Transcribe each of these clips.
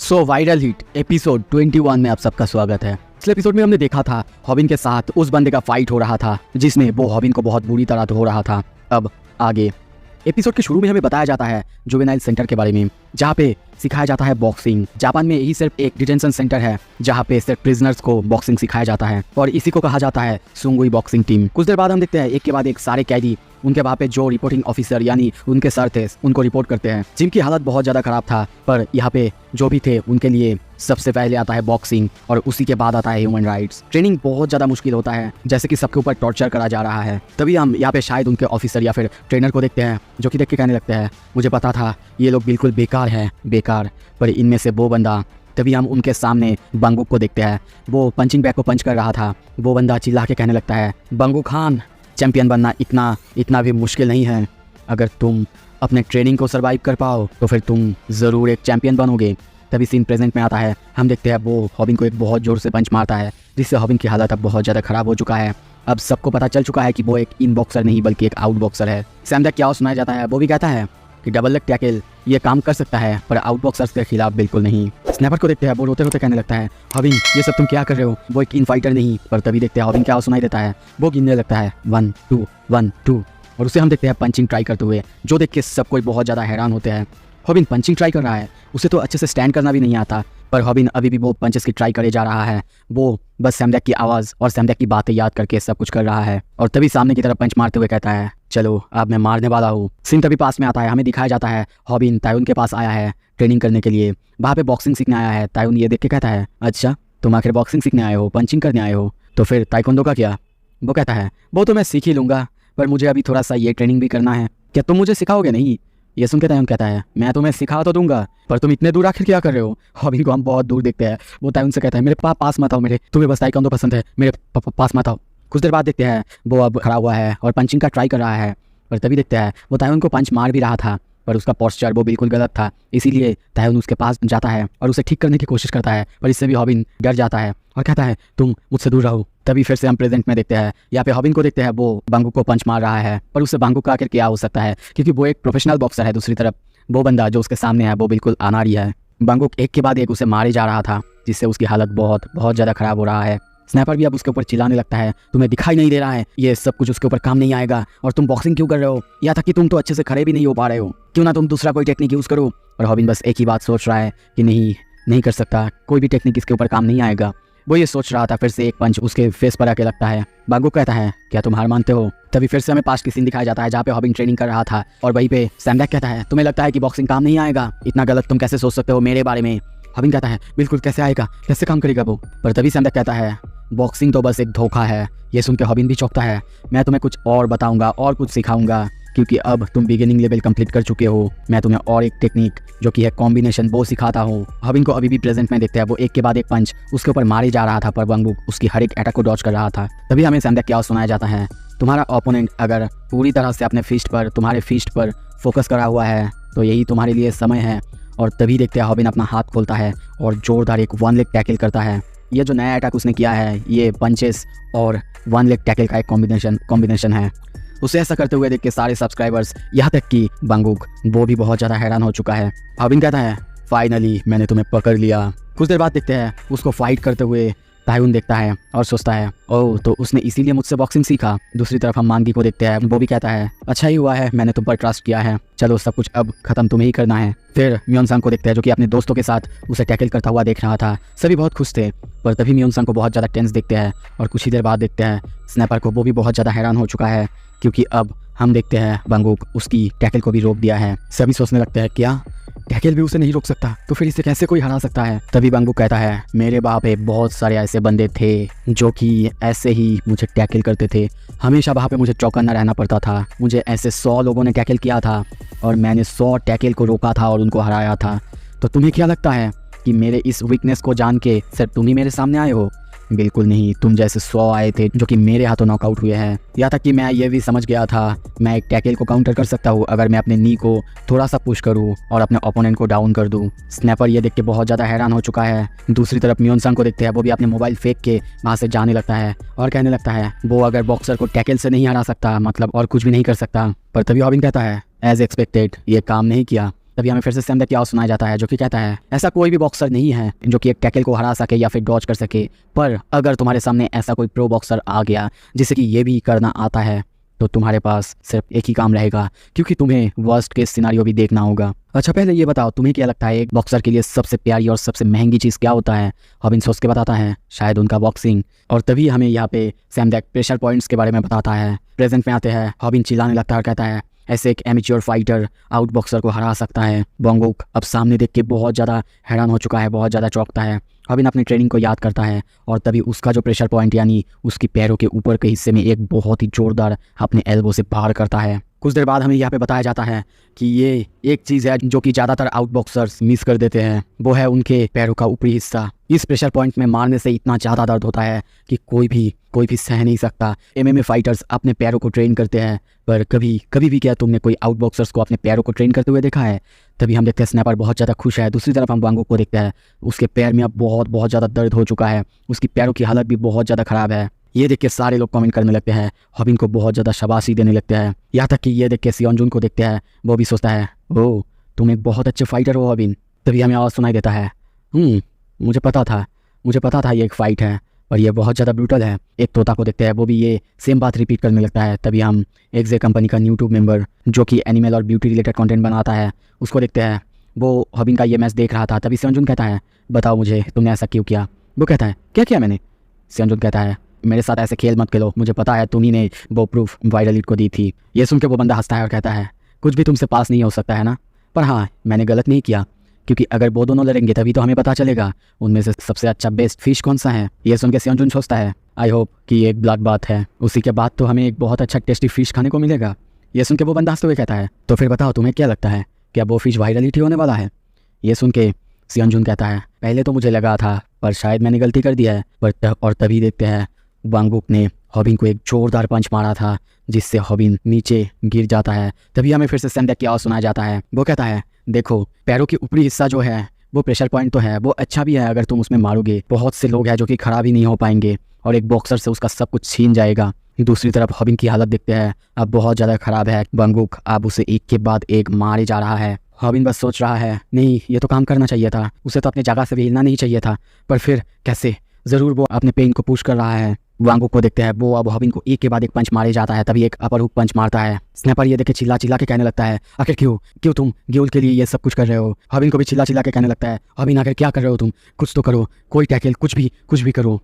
So viral hit episode 21 में आप सबका स्वागत है। पिछले एपिसोड में हमने देखा था हॉबिन के साथ उस बंदे का फाइट हो रहा था जिसने वो हॉबिन को बहुत बुरी तरह धो रहा था। अब आगे एपिसोड के शुरू में हमें बताया जाता है जुवेनाइल सेंटर के बारे में, जहाँ पे सिखाया जाता है बॉक्सिंग। जापान में यही सिर्फ एक डिटेंशन सेंटर है जहाँ पे सिर्फ प्रिजनर्स को बॉक्सिंग सिखाया जाता है और इसी को कहा जाता है सुंगुई बॉक्सिंग टीम। कुछ देर बाद हम देखते हैं एक के बाद एक सारे कैदी उनके वहाँ पे जो रिपोर्टिंग ऑफिसर यानी उनके सर थे उनको रिपोर्ट करते हैं, जिनकी हालत बहुत ज़्यादा खराब था। पर यहाँ पे जो भी थे उनके लिए सबसे पहले आता है बॉक्सिंग और उसी के बाद आता है ह्यूमन राइट्स। ट्रेनिंग बहुत ज़्यादा मुश्किल होता है, जैसे कि सबके ऊपर टॉर्चर करा जा रहा है। तभी हम यहाँ पे शायद उनके ऑफिसर या फिर ट्रेनर को देखते हैं जो कि देख के कहने लगते हैं, मुझे पता था ये लोग बिल्कुल बेकार हैं, बेकार। पर इनमें से वो बंदा, तभी हम उनके सामने बंगुक को देखते हैं। वो पंचिंग बैग को पंच कर रहा था। वो बंदा चिल्ला के कहने लगता है, बंगुक खान, चैंपियन बनना इतना भी मुश्किल नहीं है। अगर तुम अपने ट्रेनिंग को सर्वाइव कर पाओ तो फिर तुम ज़रूर एक चैंपियन बनोगे। तभी सीन प्रेजेंट में आता है। हम देखते हैं वो हॉबिन को एक बहुत ज़ोर से पंच मारता है, जिससे हॉबिन की हालत अब बहुत ज़्यादा ख़राब हो चुका है। अब सबको पता चल चुका है कि वो एक इन बॉक्सर नहीं बल्कि एक आउट बॉक्सर है। सैम क्या सुनाया जाता है, वो भी कहता है कि डबल लेग टैकल ये काम कर सकता है पर आउट बॉक्सर्स के खिलाफ बिल्कुल नहीं। स्नैपर को देखते हैं, वो रोते रोते कहने लगता है, हॉबिन ये सब तुम क्या कर रहे हो, वो एक इन फाइटर नहीं। पर तभी देखते हैं हॉबिन क्या सुनाई देता है, वो गिनने लगता है 1 2 1 2 और उसे हम देखते हैं पंचिंग ट्राई करते हुए, जो देख के सब कोई बहुत ज़्यादा हैरान होते हैं। हॉबिन पंचिंग ट्राई कर रहा है, उसे तो अच्छे से स्टैंड करना भी नहीं आता, पर हॉबिन अभी भी वो पंचेस की ट्राई करे जा रहा है। वो बस सैम की आवाज़ और सैम की बातें याद करके सब कुछ कर रहा है और तभी सामने की तरफ पंच मारते हुए कहता है, चलो अब मैं मारने वाला हूँ। सीन तभी पास में आता है। हमें दिखाया जाता है हॉबिन तायुन के पास आया है ट्रेनिंग करने के लिए, वहाँ पे बॉक्सिंग सीखने आया है। तायुन ये देख के कहता है, अच्छा तुम आखिर बॉक्सिंग सीखने आए हो, पंचिंग करने आए हो, तो फिर ताइक्वांडो का क्या? वो कहता है, वो तो मैं सीख ही लूँगा, पर मुझे अभी थोड़ा सा ये ट्रेनिंग भी करना है। क्या तुम मुझे सिखाओगे? नहीं। ये सुन के तायुन कहता है, मैं तुम्हें सिखा तो दूंगा, पर तुम इतने दूर आखिर क्या कर रहे हो? हॉबिन को हम बहुत दूर देखते हैं। वो तायुन से कहता है, मेरे पास मत आओ, मेरे तुम्हें बस ताइक्वांडो पसंद है, मेरे पास मत आओ। कुछ देर बाद देखते हैं वो अब खड़ा हुआ है और पंचिंग का ट्राई कर रहा है। पर तभी देखते हैं वो तायुन को पंच मार भी रहा था, पर उसका पोस्चर वो बिल्कुल गलत था। इसीलिए तायुन उसके पास जाता है और उसे ठीक करने की कोशिश करता है, पर इससे भी हॉबिन डर जाता है और कहता है, तुम मुझसे दूर रहो। तभी फिर से हम प्रेजेंट में देखते हैं, यहाँ पे हॉबिन को देखते हैं, वो बंगुक को पंच मार रहा है, पर उससे बंगुक का आखिर क्या हो सकता है, क्योंकि वो एक प्रोफेशनल बॉक्सर है। दूसरी तरफ वो बंदा जो उसके सामने है वो बिल्कुल अनाड़ी है। बंगुक एक के बाद एक उसे मारे जा रहा था, जिससे उसकी हालत बहुत ज़्यादा खराब हो रहा है। स्नैपर भी अब उसके ऊपर चिल्लाने लगता है, तुम्हें दिखाई नहीं दे रहा है ये सब कुछ उसके ऊपर काम नहीं आएगा और तुम बॉक्सिंग क्यों कर रहे हो, या तक कि तुम तो अच्छे से खड़े भी नहीं हो पा रहे हो, क्यों ना तुम दूसरा कोई टेक्निक यूज़ करो। और हॉबिन बस एक ही बात सोच रहा है कि नहीं कर सकता, कोई भी टेक्निक इसके ऊपर काम नहीं आएगा। वो ये सोच रहा था, फिर से एक पंच उसके फेस पर आके लगता है। बंगुक कहता है, क्या तुम हार मानते हो? तभी फिर से हमें पास्ट की सीन दिखाया जाता है जहाँ पे हॉबिन ट्रेनिंग कर रहा था और वहीं पे सैम कहता है, तुम्हें लगता है कि बॉक्सिंग काम नहीं आएगा, इतना गलत तुम कैसे सोच सकते हो मेरे बारे में? हॉबिन कहता है, बिल्कुल कैसे आएगा, कैसे काम करेगा वो? पर तभी सैम कहता है, बॉक्सिंग तो बस एक धोखा है। ये सुन के हॉबिन भी चौंकता है, मैं तुम्हें कुछ और बताऊंगा और कुछ सिखाऊंगा, क्योंकि अब तुम बिगिनिंग लेवल कंप्लीट कर चुके हो। मैं तुम्हें और एक टेक्निक जो कि है कॉम्बिनेशन वो सिखाता हूँ। हॉबिन को अभी भी प्रेजेंट में देखते हैं, वो एक के बाद एक पंच उसके ऊपर मारे जा रहा था, पर बंगुक उसकी हर एक अटैक को डॉज कर रहा था। तभी हमें सैम क्या सुनाया जाता है, तुम्हारा ओपोनेंट अगर पूरी तरह से अपने तुम्हारे फिस्ट पर फोकस करा हुआ है तो यही तुम्हारे लिए समय है। और तभी देखते हैं हॉबिन अपना हाथ खोलता है और जोरदार एक 1 लेग टैकल करता है। ये जो नया अटैक उसने किया है ये पंचेस और 1 लेग टैकल का एक कॉम्बिनेशन है। उसे ऐसा करते हुए देख के सारे सब्सक्राइबर्स यहाँ तक कि बंगुक वो भी बहुत ज़्यादा हैरान हो चुका है। हॉबिन कहता है, फाइनली मैंने तुम्हें पकड़ लिया। कुछ देर बाद देखते हैं उसको फाइट करते हुए तायुन देखता है और सोचता है, ओह तो उसने इसीलिए मुझसे बॉक्सिंग सीखा। दूसरी तरफ हम मांगी को देखते हैं, वो भी कहता है, अच्छा ही हुआ है मैंने तुम पर ट्रस्ट किया है, चलो सब कुछ अब खत्म तुम्हें ही करना है। फिर म्योनसंग को देखते हैं जो कि अपने दोस्तों के साथ उसे टैकल करता हुआ देख रहा था। सभी बहुत खुश थे, पर तभी म्योनसंग को बहुत ज़्यादा टेंस देखते हैं और कुछ ही देर बाद देखते हैं स्नैपर को, वो भी बहुत ज़्यादा हैरान हो चुका है, क्योंकि अब हम देखते हैं बंगुक उसकी टैकल को भी रोक दिया है। सभी सोचने लगते हैं, क्या टैकल भी उसे नहीं रोक सकता, तो फिर इसे कैसे कोई हरा सकता है? तभी बंगुक कहता है, मेरे वहाँ पे बहुत सारे ऐसे बंदे थे जो कि ऐसे ही मुझे टैकल करते थे, हमेशा वहाँ पे मुझे चौकन्ना रहना पड़ता था। मुझे ऐसे 100 लोगों ने टैकल किया था और मैंने 100 टैकल को रोका था और उनको हराया था। तो तुम्हें क्या लगता है कि मेरे इस वीकनेस को जान के सिर्फ तुम ही मेरे सामने आए हो? बिल्कुल नहीं, तुम जैसे 100 आए थे जो कि मेरे हाथों नॉकआउट हुए हैं। यहाँ तक कि मैं ये भी समझ गया था मैं एक टैकल को काउंटर कर सकता हूँ अगर मैं अपने नी को थोड़ा सा पुश करूँ और अपने ओपोनेंट को डाउन कर दूँ। स्नैपर ये देख के बहुत ज़्यादा हैरान हो चुका है। दूसरी तरफ म्योनसंग को देखते हैं, वो भी अपने मोबाइल फेंक के वहाँ से जाने लगता है और कहने लगता है वो अगर बॉक्सर को टैकल से नहीं हरा सकता मतलब और कुछ भी नहीं कर सकता। पर तभी हॉबिन कहता है, एज एक्सपेक्टेड ये काम नहीं किया। तभी हमें फिर से सैम दैक की आवाज़ सुनाया जाता है जो कि कहता है ऐसा कोई भी बॉक्सर नहीं है जो कि एक टैकल को हरा सके या फिर डॉज कर सके, पर अगर तुम्हारे सामने ऐसा कोई प्रो बॉक्सर आ गया जिसे कि ये भी करना आता है तो तुम्हारे पास सिर्फ एक ही काम रहेगा, क्योंकि तुम्हें वर्स्ट केस सिनारियो भी देखना होगा। अच्छा पहले ये बताओ तुम्हें क्या लगता है एक बॉक्सर के लिए सबसे प्यारी और सबसे महंगी चीज़ क्या होता है? हॉबिन सोच के बताता है शायद उनका बॉक्सिंग। और तभी हमें यहाँ पे सैम दैक प्रेशर पॉइंट्स के बारे में बताता है। प्रेजेंट में आते हैं, हॉबिन चिल्लाने लगता है और कहता है ऐसे एक एमेच्योर फाइटर आउट बॉक्सर को हरा सकता है। बॉन्गुक अब सामने देख के बहुत ज़्यादा हैरान हो चुका है, बहुत ज़्यादा चौंकता है। हॉबिन अपनी ट्रेनिंग को याद करता है और तभी उसका जो प्रेशर पॉइंट यानी उसकी पैरों के ऊपर के हिस्से में एक बहुत ही जोरदार अपने एल्बो से बाहर करता है। कुछ देर बाद हमें यहाँ पे बताया जाता है कि ये एक चीज़ है जो कि ज़्यादातर आउट बॉक्सर्स मिस कर देते हैं, वो है उनके पैरों का ऊपरी हिस्सा। इस प्रेशर पॉइंट में मारने से इतना ज़्यादा दर्द होता है कि कोई भी सह नहीं सकता। एमएमए फाइटर्स अपने पैरों को ट्रेन करते हैं, पर कभी भी क्या तुमने कोई आउट बॉक्सर्स को अपने पैरों को ट्रेन करते हुए देखा है? तभी हम देखते हैं स्नैपर बहुत ज़्यादा खुश है। दूसरी तरफ हम बॉन्गुक को देखते हैं, उसके पैर में अब बहुत ज़्यादा दर्द हो चुका है, उसकी पैरों की हालत भी बहुत ज़्यादा ख़राब है। ये देख के सारे लोग कमेंट करने लगते हैं, हॉबिन को बहुत ज़्यादा शाबाशी देने लगते हैं। यहाँ तक कि ये देख के सियोंजुन को देखते हैं, वो भी सोचता है ओह तुम एक बहुत अच्छे फाइटर हो हॉबिन। तभी हमें आवाज़ सुनाई देता है मुझे पता था ये एक फ़ाइट है और ये बहुत ज़्यादा ब्रूटल है। एक तोता को देखते हैं, वो भी ये सेम बात रिपीट करने लगता है। तभी हम एक्जे कंपनी का यूट्यूब मेंबर जो कि एनिमल और ब्यूटी रिलेटेड कंटेंट बनाता है उसको देखते हैं। वो हॉबिन का ये मैच देख रहा था। तभी सियोंजुन कहता है बताओ मुझे तुमने ऐसा क्यों किया? वो कहता है क्या किया मैंने? सियोंजुन कहता है मेरे साथ ऐसे खेल मत खेलो, मुझे पता है तुम ही ने वो प्रूफ वायरल लीड को दी थी। ये सुन के वो बंदा हंसता है और कहता है कुछ भी तुमसे पास नहीं हो सकता है ना, पर हाँ मैंने गलत नहीं किया, क्योंकि अगर वो दोनों लड़ेंगे तभी तो हमें पता चलेगा उनमें से सबसे अच्छा बेस्ट फिश कौन सा है। ये सुन के सियोंजुन सोचता है आई होप कि ये एक ब्लड बात है, उसी के बाद तो हमें एक बहुत अच्छा टेस्टी फिश खाने को मिलेगा। ये सुन के वो बंदा हंसते हुए कहता है तो फिर बताओ तुम्हें क्या लगता है क्या वो फिश वायरलिटी होने वाला है? ये सुन के सियोंजुन कहता है पहले तो मुझे लगा था पर शायद मैंने गलती कर दिया है। और तभी देखते हैं बॉन्गुक ने हॉबिन को एक जोरदार पंच मारा था जिससे हॉबिन नीचे गिर जाता है। तभी हमें फिर से सैम दैक की आवाज़ सुनाया जाता है। वो कहता है देखो पैरों के ऊपरी हिस्सा जो है वो प्रेशर पॉइंट तो है, वो अच्छा भी है अगर तुम उसमें मारोगे। बहुत से लोग हैं जो कि खराब ही नहीं हो पाएंगे और एक बॉक्सर से उसका सब कुछ छीन जाएगा। दूसरी तरफ हॉबिन की हालत देखते हैं, अब बहुत ज़्यादा ख़राब है। बॉन्गुक अब उसे एक के बाद एक मारे जा रहा है। हॉबिन बस सोच रहा है नहीं ये तो काम करना चाहिए था, उसे तो अपनी जगह से भी हिलना नहीं चाहिए था, पर फिर कैसे? ज़रूर वो अपने पेन को पुश कर रहा है। बॉन्गुक को देखते हैं, वो अब हॉबिन को एक के बाद एक पंच मारे जाता है। तभी एक अपर हुक पंच मारता है। स्नैपर ये देख के चिल्ला के कहने लगता है आखिर क्यों तुम गियोल के लिए ये सब कुछ कर रहे हो? हॉबिन को भी चिल्ला के कहने लगता है हॉबिन आखिर क्या कर रहे हो तुम? कुछ तो करो, कोई टैकल कुछ भी करो।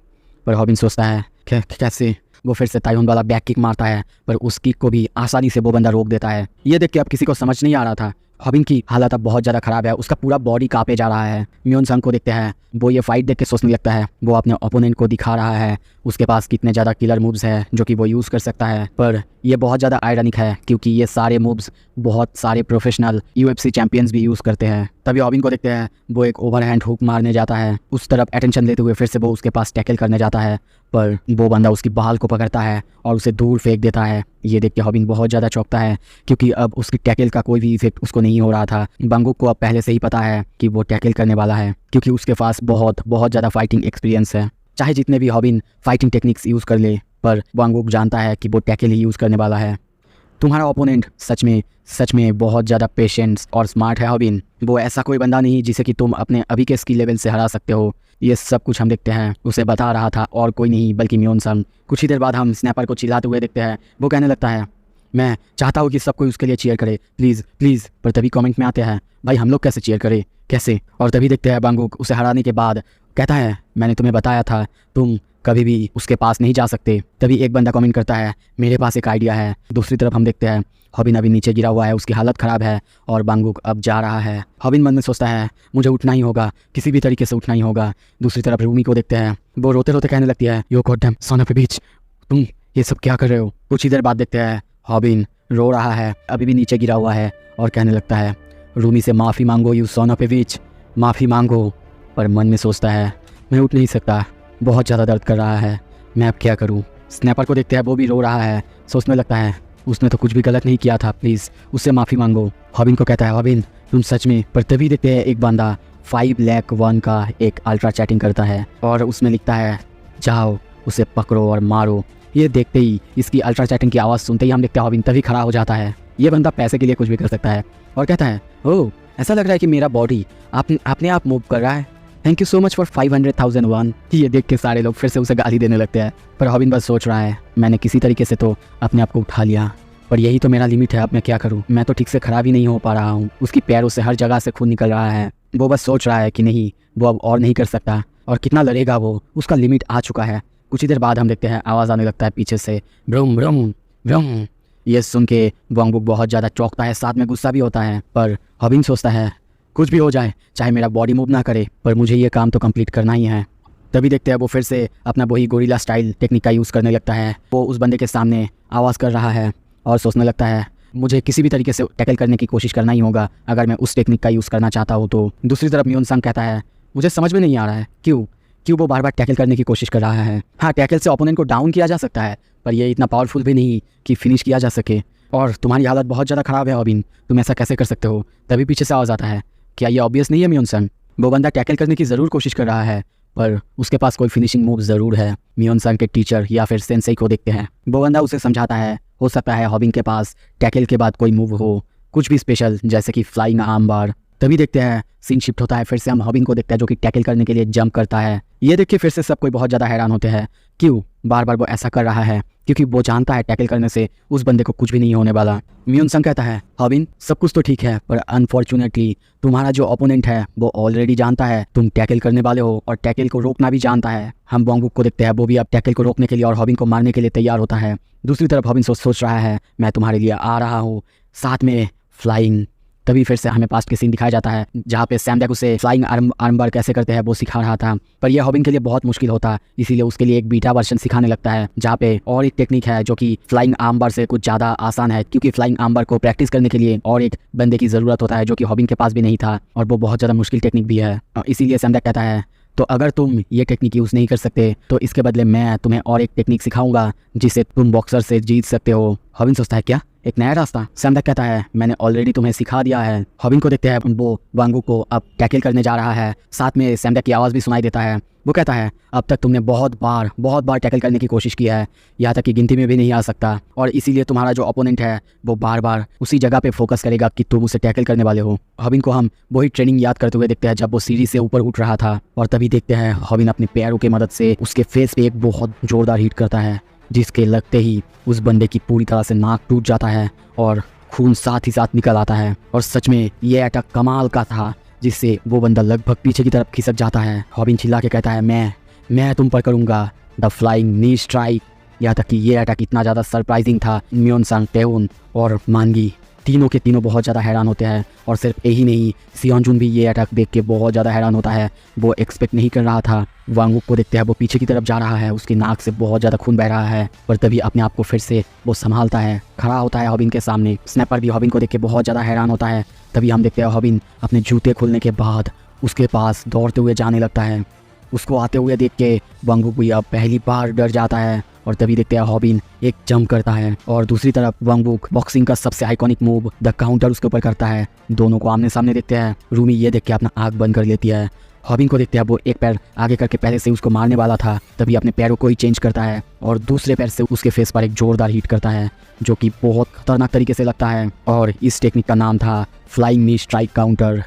पर हॉबिन सोचता है कैसे? वो फिर से ताइहोन वाला बैक किक मारता है, पर उस किक को भी आसानी से वो बंदा रोक देता है। ये देख के अब किसी को समझ नहीं आ रहा था, हॉबिन की हालत अब बहुत ज़्यादा ख़राब है, उसका पूरा बॉडी कांपे जा रहा है। म्योन संग को देखते हैं, वो ये फाइट देख के सोचने लगता है, वो अपने ओपोनेंट को दिखा रहा है उसके पास कितने ज़्यादा किलर मूव्स है जो कि वो यूज़ कर सकता है। पर ये बहुत ज़्यादा आयरनिक है क्योंकि ये सारे मूव्स बहुत सारे प्रोफेशनल UFC चैंपियंस भी यूज़ करते हैं। तभी हॉबिन को देखते हैं, वो एक ओवरहैंड हुक मारने जाता है, उस तरफ अटेंशन लेते हुए फिर से वो उसके पास टैकल करने जाता है, पर वो बंदा उसकी बाल को पकड़ता है और उसे दूर फेंक देता है। ये देख के हॉबिन बहुत ज़्यादा चौंकता है क्योंकि अब उसकी टैकल का कोई भी इफेक्ट उसको नहीं हो रहा था। बॉन्गुक को अब पहले से ही पता है कि वो टैकल करने वाला है क्योंकि उसके पास बहुत ज़्यादा फाइटिंग एक्सपीरियंस है। चाहे जितने भी हॉबिन फाइटिंग टेक्निक्स यूज़ कर ले, पर बॉन्गुक जानता है कि वो टैकल ही यूज़ करने वाला है। तुम्हारा ओपोनेंट सच में बहुत ज़्यादा पेशेंस और स्मार्ट है हॉबिन। वो ऐसा कोई बंदा नहीं जिसे कि तुम अपने अभी के स्किल लेवल से हरा सकते हो। ये सब कुछ हम देखते हैं उसे बता रहा था और कोई नहीं बल्कि म्योन संग। कुछ ही देर बाद हम स्नैपर को चिल्लाते हुए देखते हैं, वो कहने लगता है मैं चाहता हूँ कि सब कोई उसके लिए चीयर करे, प्लीज़। पर तभी कमेंट में आते हैं भाई हम लोग कैसे चीयर करें, कैसे? और तभी देखते हैं बॉन्गुक उसे हराने के बाद कहता है मैंने तुम्हें बताया था तुम कभी भी उसके पास नहीं जा सकते। तभी एक बंदा कमेंट करता है मेरे पास एक आइडिया है। दूसरी तरफ हम देखते हैं हॉबिन अभी नीचे गिरा हुआ है, उसकी हालत ख़राब है और बॉन्गुक अब जा रहा है। हॉबिन मन में सोचता है मुझे उठना ही होगा, किसी भी तरीके से उठना ही होगा। दूसरी तरफ रूमी को देखते हैं, वो रोते रोते कहने लगती है yo god damn son of a bitch, तुम ये सब क्या कर रहे हो? कुछ ही देर बाद देखते हैं हॉबिन रो रहा है, अभी भी नीचे गिरा हुआ है और कहने लगता है रूमी से माफ़ी मांगो यू सन ऑफ अ बिच, माफ़ी मांगो। पर मन में सोचता है मैं उठ नहीं सकता, बहुत ज़्यादा दर्द कर रहा है, मैं अब क्या करूं? स्नैपर को देखते हैं, वो भी रो रहा है, सोचने लगता है उसने तो कुछ भी गलत नहीं किया था, प्लीज़ उससे माफ़ी मांगो। हॉबिन को कहता है हॉबिन तुम सच में? पर तभी देखते हैं एक बंदा 5,01,000 का एक अल्ट्रा चैटिंग करता है और उसमें लिखता है जाओ उसे पकड़ो और मारो। ये देखते ही इसकी अल्ट्रा चैटिंग की आवाज़ सुनते ही हम देखते हैं हॉबिन तभी खड़ा हो जाता है। ये बंदा पैसे के लिए कुछ भी कर सकता है और कहता है ओह ऐसा लग रहा है कि मेरा बॉडी अपने आप मूव कर रहा है। Thank you so much for 500,000 one. ये देख के सारे लोग फिर से उसे गाली देने लगते हैं, पर हॉबिन बस सोच रहा है मैंने किसी तरीके से तो अपने आप को उठा लिया, पर यही तो मेरा लिमिट है, अब मैं क्या करूँ, मैं तो ठीक से खड़ा भी नहीं हो पा रहा हूँ। उसकी पैरों से हर जगह से खून निकल रहा है। वो बस सोच रहा है कि नहीं, वो अब और नहीं कर सकता, और कितना लड़ेगा वो, उसका लिमिट आ चुका है। कुछ ही देर बाद हम देखते हैं आवाज़ आने लगता है पीछे से, ब्रूम ब्रूम ब्रूम। ये सुन के वांगबुक बहुत ज़्यादा चौंकता है, साथ में गुस्सा भी होता है, पर हॉबिन सोचता है कुछ भी हो जाए, चाहे मेरा बॉडी मूव ना करे, पर मुझे ये काम तो कंप्लीट करना ही है। तभी देखते हैं वो फिर से अपना वही गोरिल्ला स्टाइल टेक्निक का यूज़ करने लगता है। वो उस बंदे के सामने आवाज़ कर रहा है और सोचने लगता है मुझे किसी भी तरीके से टैकल करने की कोशिश करना ही होगा अगर मैं उस टेक्निक का यूज़ करना चाहता हूँ तो। दूसरी तरफ मियोन संग कहता है मुझे समझ में नहीं आ रहा है क्यों वो बार बार टैकल करने की कोशिश कर रहा है। हाँ, टैकल से ओपोनेंट को डाउन किया जा सकता है, पर यह इतना पावरफुल भी नहीं कि फिनिश किया जा सके, और तुम्हारी हालत बहुत ज़्यादा ख़राब है हॉबिन, तुम ऐसा कैसे कर सकते हो। तभी पीछे से आवाज़ आता है, क्या ये ऑब्वियस नहीं है मियोन संग, वो बंदा टैकल करने की ज़रूर कोशिश कर रहा है, पर उसके पास कोई फिनिशिंग मूव ज़रूर है। मियोन संग के टीचर या फिर सेंसेई को देखते हैं, वो बंदा उसे समझाता है हो सकता है हॉबिन के पास टैकल के बाद कोई मूव हो, कुछ भी स्पेशल, जैसे कि फ्लाइंग आर्म बार। तभी देखते हैं सीन शिफ्ट होता है, फिर से हम हॉबिन को देखते हैं जो कि टैकल करने के लिए जंप करता है। ये देख के फिर से सब कोई बहुत ज़्यादा हैरान होते हैं क्यों बार बार वो ऐसा कर रहा है, क्योंकि वो जानता है टैकल करने से उस बंदे को कुछ भी नहीं होने वाला। मियोन संग कहता है हॉबिन सब कुछ तो ठीक है, पर अनफॉर्चुनेटली तुम्हारा जो ओपोनेंट है वो ऑलरेडी जानता है तुम टैकल करने वाले हो, और टैकल को रोकना भी जानता है। हम वांगबुक को देखते हैं, वो भी अब टैकल को रोकने के लिए और हॉबिन को मारने के लिए तैयार होता है। दूसरी तरफ हॉबिन सोच रहा है मैं तुम्हारे लिए आ रहा हूँ, साथ में फ्लाइंग। तभी फिर से हमें पास्ट के सीन दिखाया जाता है जहाँ पे सैमडेक उसे फ्लाइंग आर्म बार कैसे करते हैं वो सिखा रहा था, पर यह हॉबिन के लिए बहुत मुश्किल होता, इसीलिए उसके लिए एक बीटा वर्जन सिखाने लगता है जहाँ पे और एक टेक्निक है जो कि फ्लाइंग आर्म बार से कुछ ज़्यादा आसान है, क्योंकि फ्लाइंग आर्म बार को प्रैक्टिस करने के लिए और एक बंदे की ज़रूरत होता है जो कि हॉबिन के पास भी नहीं था, और वो बहुत ज़्यादा मुश्किल टेक्निक भी है। इसीलिए सैमडेक कहता है तो अगर तुम ये टेक्निक यूज़ नहीं कर सकते तो इसके बदले मैं तुम्हें और एक टेक्निक सिखाऊंगा जिससे तुम बॉक्सर से जीत सकते हो। हॉबिन सोचता है क्या एक नया रास्ता। सैमडेक कहता है मैंने ऑलरेडी तुम्हें सिखा दिया है। हॉबिन को देखते हैं वो वांगबुक को अब टैकल करने जा रहा है, साथ में सैमडेक की आवाज़ भी सुनाई देता है। वो कहता है अब तक तुमने बहुत बार टैकल करने की कोशिश की है, यहाँ तक कि गिनती में भी नहीं आ सकता, और इसीलिए तुम्हारा जो ओपोनेंट है वो बार बार उसी जगह पे फोकस करेगा कि तुम उसे टैकल करने वाले हो। हॉबिन को हम वही ट्रेनिंग याद करते हुए देखते हैं जब वो सीढ़ी से ऊपर उठ रहा था, और तभी देखते हैं हॉबिन अपने पैरों की मदद से उसके फेस पे एक बहुत जोरदार हिट करता है, जिसके लगते ही उस बंदे की पूरी तरह से नाक टूट जाता है और खून साथ ही साथ निकल आता है। और सच में ये अटैक कमाल का था, जिससे वो बंदा लगभग पीछे की तरफ खिसक जाता है। हॉबिन चिल्ला के कहता है मैं तुम पर करूँगा द फ्लाइंग नी स्ट्राइक। यहाँ तक कि ये अटैक इतना ज़्यादा सरप्राइजिंग था, मियोन संग, टेउन और मानगी तीनों के तीनों बहुत ज़्यादा हैरान होते हैं। और सिर्फ यही नहीं, सियोंजुन भी ये अटैक देख के बहुत ज़्यादा हैरान होता है, वो एक्सपेक्ट नहीं कर रहा था। वांगबुक को देखते हैं वो पीछे की तरफ जा रहा है, उसकी नाक से बहुत ज़्यादा खून बह रहा है, पर तभी अपने आप को फिर से वो संभालता है, खड़ा होता है हॉबिन के सामने। स्नैपर भी हॉबिन को देख के बहुत ज़्यादा हैरान होता है। तभी हम देखते हैं हॉबिन अपने जूते खुलने के बाद उसके पास दौड़ते हुए जाने लगता है। उसको आते हुए देख के वांगबुक भी अब पहली बार डर जाता है, और तभी देखते हैं हॉबिन एक जंप करता है, और दूसरी तरफ वांगबुक बॉक्सिंग का सबसे आइकॉनिक मूव द काउंटर उसके ऊपर करता है। दोनों को आमने सामने देखते हैं। रूमी ये देख के अपना आँख बंद कर लेती है। हॉबिन को देखते हैं वो एक पैर आगे करके पहले से उसको मारने वाला था, तभी अपने पैरों को ही चेंज करता है और दूसरे पैर से उसके फेस पर एक जोरदार हिट करता है, जो कि बहुत खतरनाक तरीके से लगता है, और इस टेक्निक का नाम था फ्लाइंग नी स्ट्राइक काउंटर।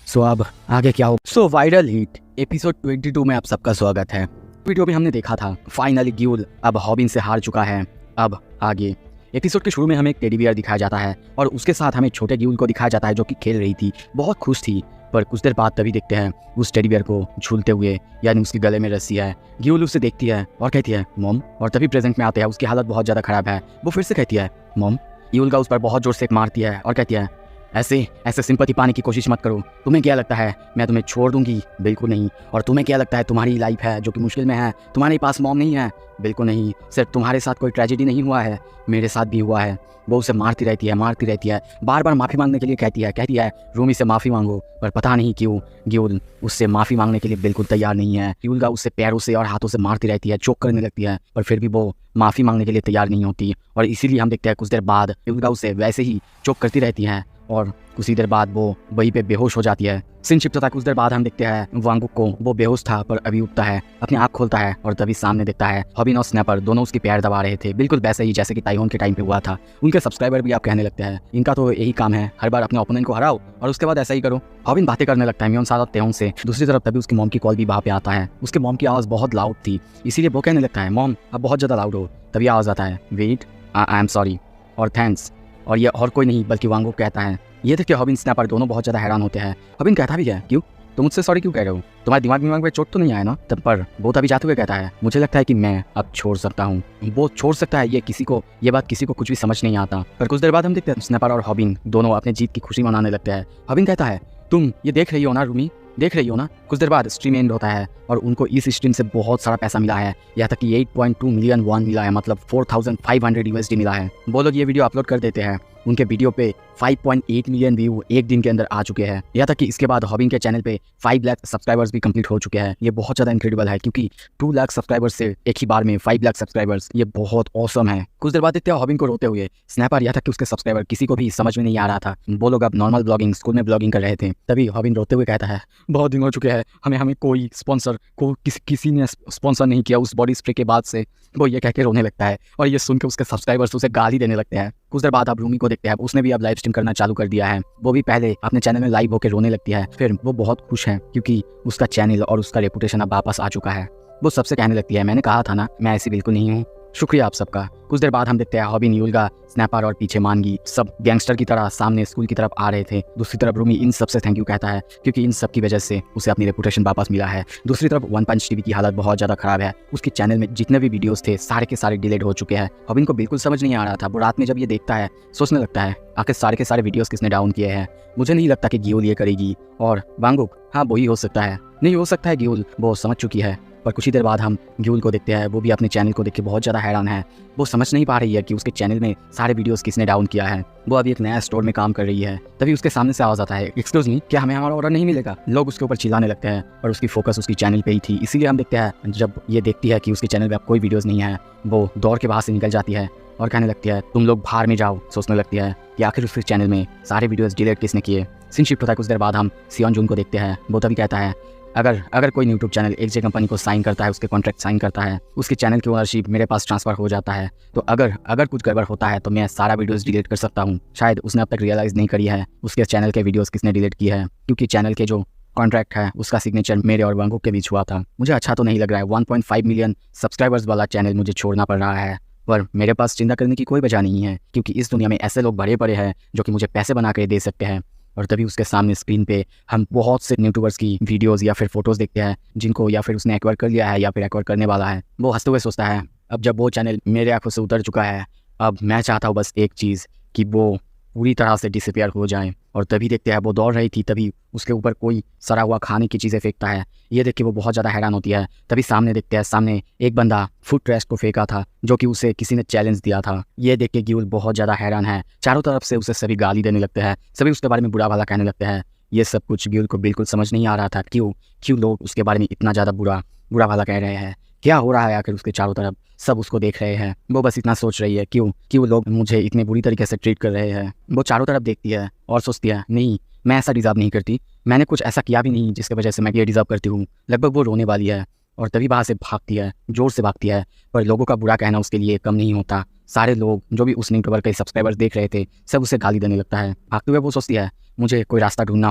सो अब आगे क्या हो। सो वायरल हिट एपिसोड 22 में आप सबका स्वागत है। वीडियो में हमने देखा था फाइनली ग्यूल अब हॉबिन से हार चुका है। अब आगे एपिसोड के शुरू में हमें एक टेडी बियर दिखाया जाता है, और उसके साथ हमें छोटे ग्यूल को दिखाया जाता है जो कि खेल रही थी, बहुत खुश थी। पर कुछ देर बाद तभी देखते हैं उस टेडी बियर को झूलते हुए, यानी उसके गले में रस्सी है। ग्यूल उसे देखती है और कहती है मॉम, और तभी प्रेजेंट में आते हैं उसकी हालत बहुत ज़्यादा खराब है। वो फिर से कहती है मॉम। ग्यूल का उस पर बहुत जोर से मारती है और कहती है ऐसे सिंपैथी पाने की कोशिश मत करो। तुम्हें क्या लगता है मैं तुम्हें छोड़ दूंगी? बिल्कुल नहीं। और तुम्हें क्या लगता है तुम्हारी लाइफ है जो कि मुश्किल में है, तुम्हारे पास मॉम नहीं है? बिल्कुल नहीं। सिर्फ तुम्हारे साथ कोई ट्रेजेडी नहीं हुआ है, मेरे साथ भी हुआ है। वो उसे मारती रहती है, बार बार माफ़ी मांगने के लिए कहती है रूमी से माफ़ी मांगो, पर पता नहीं क्यों ग्यूल उससे माफ़ी मांगने के लिए बिल्कुल तैयार नहीं है। ग्यूल का उससे पैरों से और हाथों से मारती रहती है, चोक करने लगती है, पर फिर भी वो माफ़ी मांगने के लिए तैयार नहीं होती। और इसीलिए हम देखते हैं कुछ देर बाद ग्यूल का उसे वैसे ही चोक करती रहती है, और कुछ ही देर बाद वो वहीं पे बेहोश हो जाती है। सीन शिफ्ट होता है, कुछ देर बाद हम देखते हैं वांगुक को, वो बेहोश था पर अभी उठता है, अपनी आंख खोलता है और तभी सामने देखता है हॉबिन और स्नैपर दोनों उसके पैर दबा रहे थे, बिल्कुल वैसे ही जैसे कि ताइवान के टाइम पे हुआ था। उनके सब्सक्राइबर भी आप कहने लगते हैं इनका तो यही काम है, हर बार अपने ओपोनेंट को हराओ और उसके बाद ऐसा ही करो। हॉबिन बातें करने लगता है मियोन सा और तेहोंग से। दूसरी तरफ तभी उसकी मॉम की कॉल भी वहाँ पे आता है। उसके मॉम की आवाज़ बहुत लाउड थी, इसीलिए वो कहने लगता है मॉम आप बहुत ज़्यादा लाउड हो। तभी आवाज़ आता है वेट आई एम सॉरी और थैंक्स, और ये और कोई नहीं बल्कि वांगुक कहता है। ये देख के हॉबिन स्नैपर दोनों बहुत ज़्यादा हैरान होते हैं। हॉबिन कहता भी है क्यों, तुम मुझसे सॉरी क्यों कह रहे हो, तुम्हारे दिमाग में चोट तो नहीं आया ना। तब पर वो तभी जाते हुए कहता है मुझे लगता है कि मैं अब छोड़ सकता हूँ। वो छोड़ सकता है ये बात किसी को कुछ भी समझ नहीं आता। पर कुछ देर बाद हम देखते हैं स्नैपर और हॉबिन दोनों अपने जीत की खुशी मनाने लगते हैं। हॉबिन कहता है तुम ये देख रही हो ना रूमी, देख रही हो ना। कुछ देर बाद स्ट्रीम एंड होता है और उनको इस स्ट्रीम से बहुत सारा पैसा मिला है, यहाँ तक कि 8.2 मिलियन वॉन मिला है, मतलब 4500 USD मिला है। वो लोग ये वीडियो अपलोड कर देते हैं, उनके वीडियो पे 5.8 मिलियन व्यू एक दिन के अंदर आ चुके हैं। यहाँ तक कि इसके बाद हॉबिन के चैनल पे 5 लाख सब्सक्राइबर्स भी कंप्लीट हो चुके हैं। ये बहुत ज़्यादा इंक्रेडिबल है क्योंकि 2 लाख सब्सक्राइबर्स से एक ही बार में 5 लाख सब्सक्राइबर्स, ये बहुत ऑसम है। कुछ देर बाद देखते हैं हॉबिन को रोते हुए स्नैपर, यहाँ तक कि उसके सब्सक्राइबर किसी को भी समझ में नहीं आ रहा था। वो लोग अब नॉर्मल ब्लॉगिंग स्कूल में ब्लॉगिंग कर रहे थे। तभी हॉबिन रोते हुए कहता है बहुत दिन हो चुके हैं, हमें कोई स्पॉन्सर को किसी ने स्पॉन्सर नहीं किया उस बॉडी स्प्रे के बाद से। वो ये कह के रोने लगता है और ये सुन के उसके सब्सक्राइबर्स उसे गाली देने लगते हैं। कुछ देर बाद आप रूमी को देखते हैं, उसने भी अब लाइव स्ट्रीम करना चालू कर दिया है। वो भी पहले अपने चैनल में लाइव होकर रोने लगती है, फिर वो बहुत खुश है क्योंकि उसका चैनल और उसका रेपुटेशन अब वापस आ चुका है। वो सबसे कहने लगती है मैंने कहा था ना मैं ऐसी बिल्कुल नहीं हूँ, शुक्रिया आप सबका। कुछ देर बाद हम देखते हैं हॉबिन, यूल्गा, स्नैपर और पीछे मानगी सब गैंगस्टर की तरह सामने स्कूल की तरफ आ रहे थे। दूसरी तरफ रूमी इन सब से थैंक यू कहता है क्योंकि इन सब की वजह से उसे अपनी रेपुटेशन वापस मिला है। दूसरी तरफ वन पंच टीवी की हालत बहुत ज़्यादा खराब है, उसके चैनल में जितने भी वीडियोस थे सारे के सारे डिलीट हो चुके हैं। हॉबिन को बिल्कुल समझ नहीं आ रहा था। वो रात में जब ये देखता है सोचने लगता है आखिर सारे के सारे वीडियोस किसने डाउन किए हैं। मुझे नहीं लगता कि गियोल ये करेगी और वांगुक, हाँ वही हो सकता है, नहीं हो सकता है गियोल, वो समझ चुकी है। पर कुछ ही देर बाद हम गियोल को देखते हैं, वो भी अपने चैनल को देख के बहुत ज़्यादा हैरान है। वो समझ नहीं पा रही है कि उसके चैनल में सारे वीडियोस किसने डाउन किया है। वो अभी एक नया स्टोर में काम कर रही है। तभी उसके सामने से आवाज़ आता है एक्सक्यूज मी, क्या हमें हमारा ऑर्डर नहीं मिलेगा। लोग उसके ऊपर चिल्लाने लगते हैं और उसकी फोकस उसकी चैनल पे ही थी। इसीलिए हम देखते हैं जब ये देखती है कि उसके चैनल पे अब कोई वीडियोज़ नहीं है, वो दौड़ के बाहर से निकल जाती है और कहने लगती है तुम लोग बाहर में जाओ। सोचने लगती है कि आखिर उसके चैनल में सारे वीडियोज़ डिलीट किसने किए। सीन शिफ्ट होता है, कुछ देर बाद हम सियोन जून को देखते हैं। वो तभी कहता है अगर कोई यूट्यूब चैनल एक्जे कंपनी को साइन करता है, उसके कॉन्ट्रैक्ट साइन करता है, उसके चैनल की ओनरशिप मेरे पास ट्रांसफर हो जाता है, तो अगर कुछ गड़बड़ होता है तो मैं सारा वीडियोस डिलीट कर सकता हूँ। शायद उसने अब तक रियलाइज़ नहीं करी है उसके चैनल के वीडियोस किसने डिलीट किए हैं, क्योंकि चैनल के जो कॉन्ट्रैक्ट है उसका सिग्नेचर मेरे और वांगुक के बीच हुआ था। मुझे अच्छा तो नहीं लग रहा है, 1.5 मिलियन सब्सक्राइबर्स वाला चैनल मुझे छोड़ना पड़ रहा है, पर मेरे पास चिंता करने की कोई वजह नहीं है क्योंकि इस दुनिया में ऐसे लोग बड़े बड़े हैं जो कि मुझे पैसे बना कर दे सकते हैं। और तभी उसके सामने स्क्रीन पे हम बहुत से यूट्यूबर्स की वीडियोस या फिर फोटोज़ देखते हैं जिनको या फिर उसने एक्वायर कर लिया है या फिर एक्वायर करने वाला है। वो हंसते हुए सोचता है अब जब वो चैनल मेरे आंखों से उतर चुका है, अब मैं चाहता हूँ बस एक चीज़ कि वो पूरी तरह से डिसअपियर हो जाए। और तभी देखते हैं वो दौड़ रही थी, तभी उसके ऊपर कोई सड़ा हुआ खाने की चीज़ें फेंकता है। ये देख के वो बहुत ज़्यादा हैरान होती है। तभी सामने देखते हैं सामने एक बंदा फूड ट्रैश को फेंका था जो कि उसे किसी ने चैलेंज दिया था। ये देख के गियोल बहुत ज़्यादा हैरान है। चारों तरफ से उसे सभी गाली देने लगते हैं, सभी उसके बारे में बुरा भला कहने लगते हैं। ये सब कुछ गियोल को बिल्कुल समझ नहीं आ रहा था क्यों लोग उसके बारे में इतना ज़्यादा बुरा भला कह रहे हैं, क्या हो रहा है आखिर उसके चारों तरफ सब उसको देख रहे हैं। वो बस इतना सोच रही है क्यों लोग मुझे इतने बुरी तरीके से ट्रीट कर रहे हैं। वो चारों तरफ देखती है और सोचती है नहीं, मैं ऐसा डिज़र्व नहीं करती, मैंने कुछ ऐसा किया भी नहीं जिसकी वजह से मैं ये डिज़र्व करती हूँ। लगभग वो रोने वाली है और तभी वहाँ से भागती है, जोर से भागती है। पर लोगों का बुरा कहना उसके लिए कम नहीं होता। सारे लोग जो भी उस यूट्यूबर के सब्सक्राइबर्स देख रहे थे सब उसे गाली देने लगता है। भागते हुए वो सोचती है मुझे कोई रास्ता ढूंढना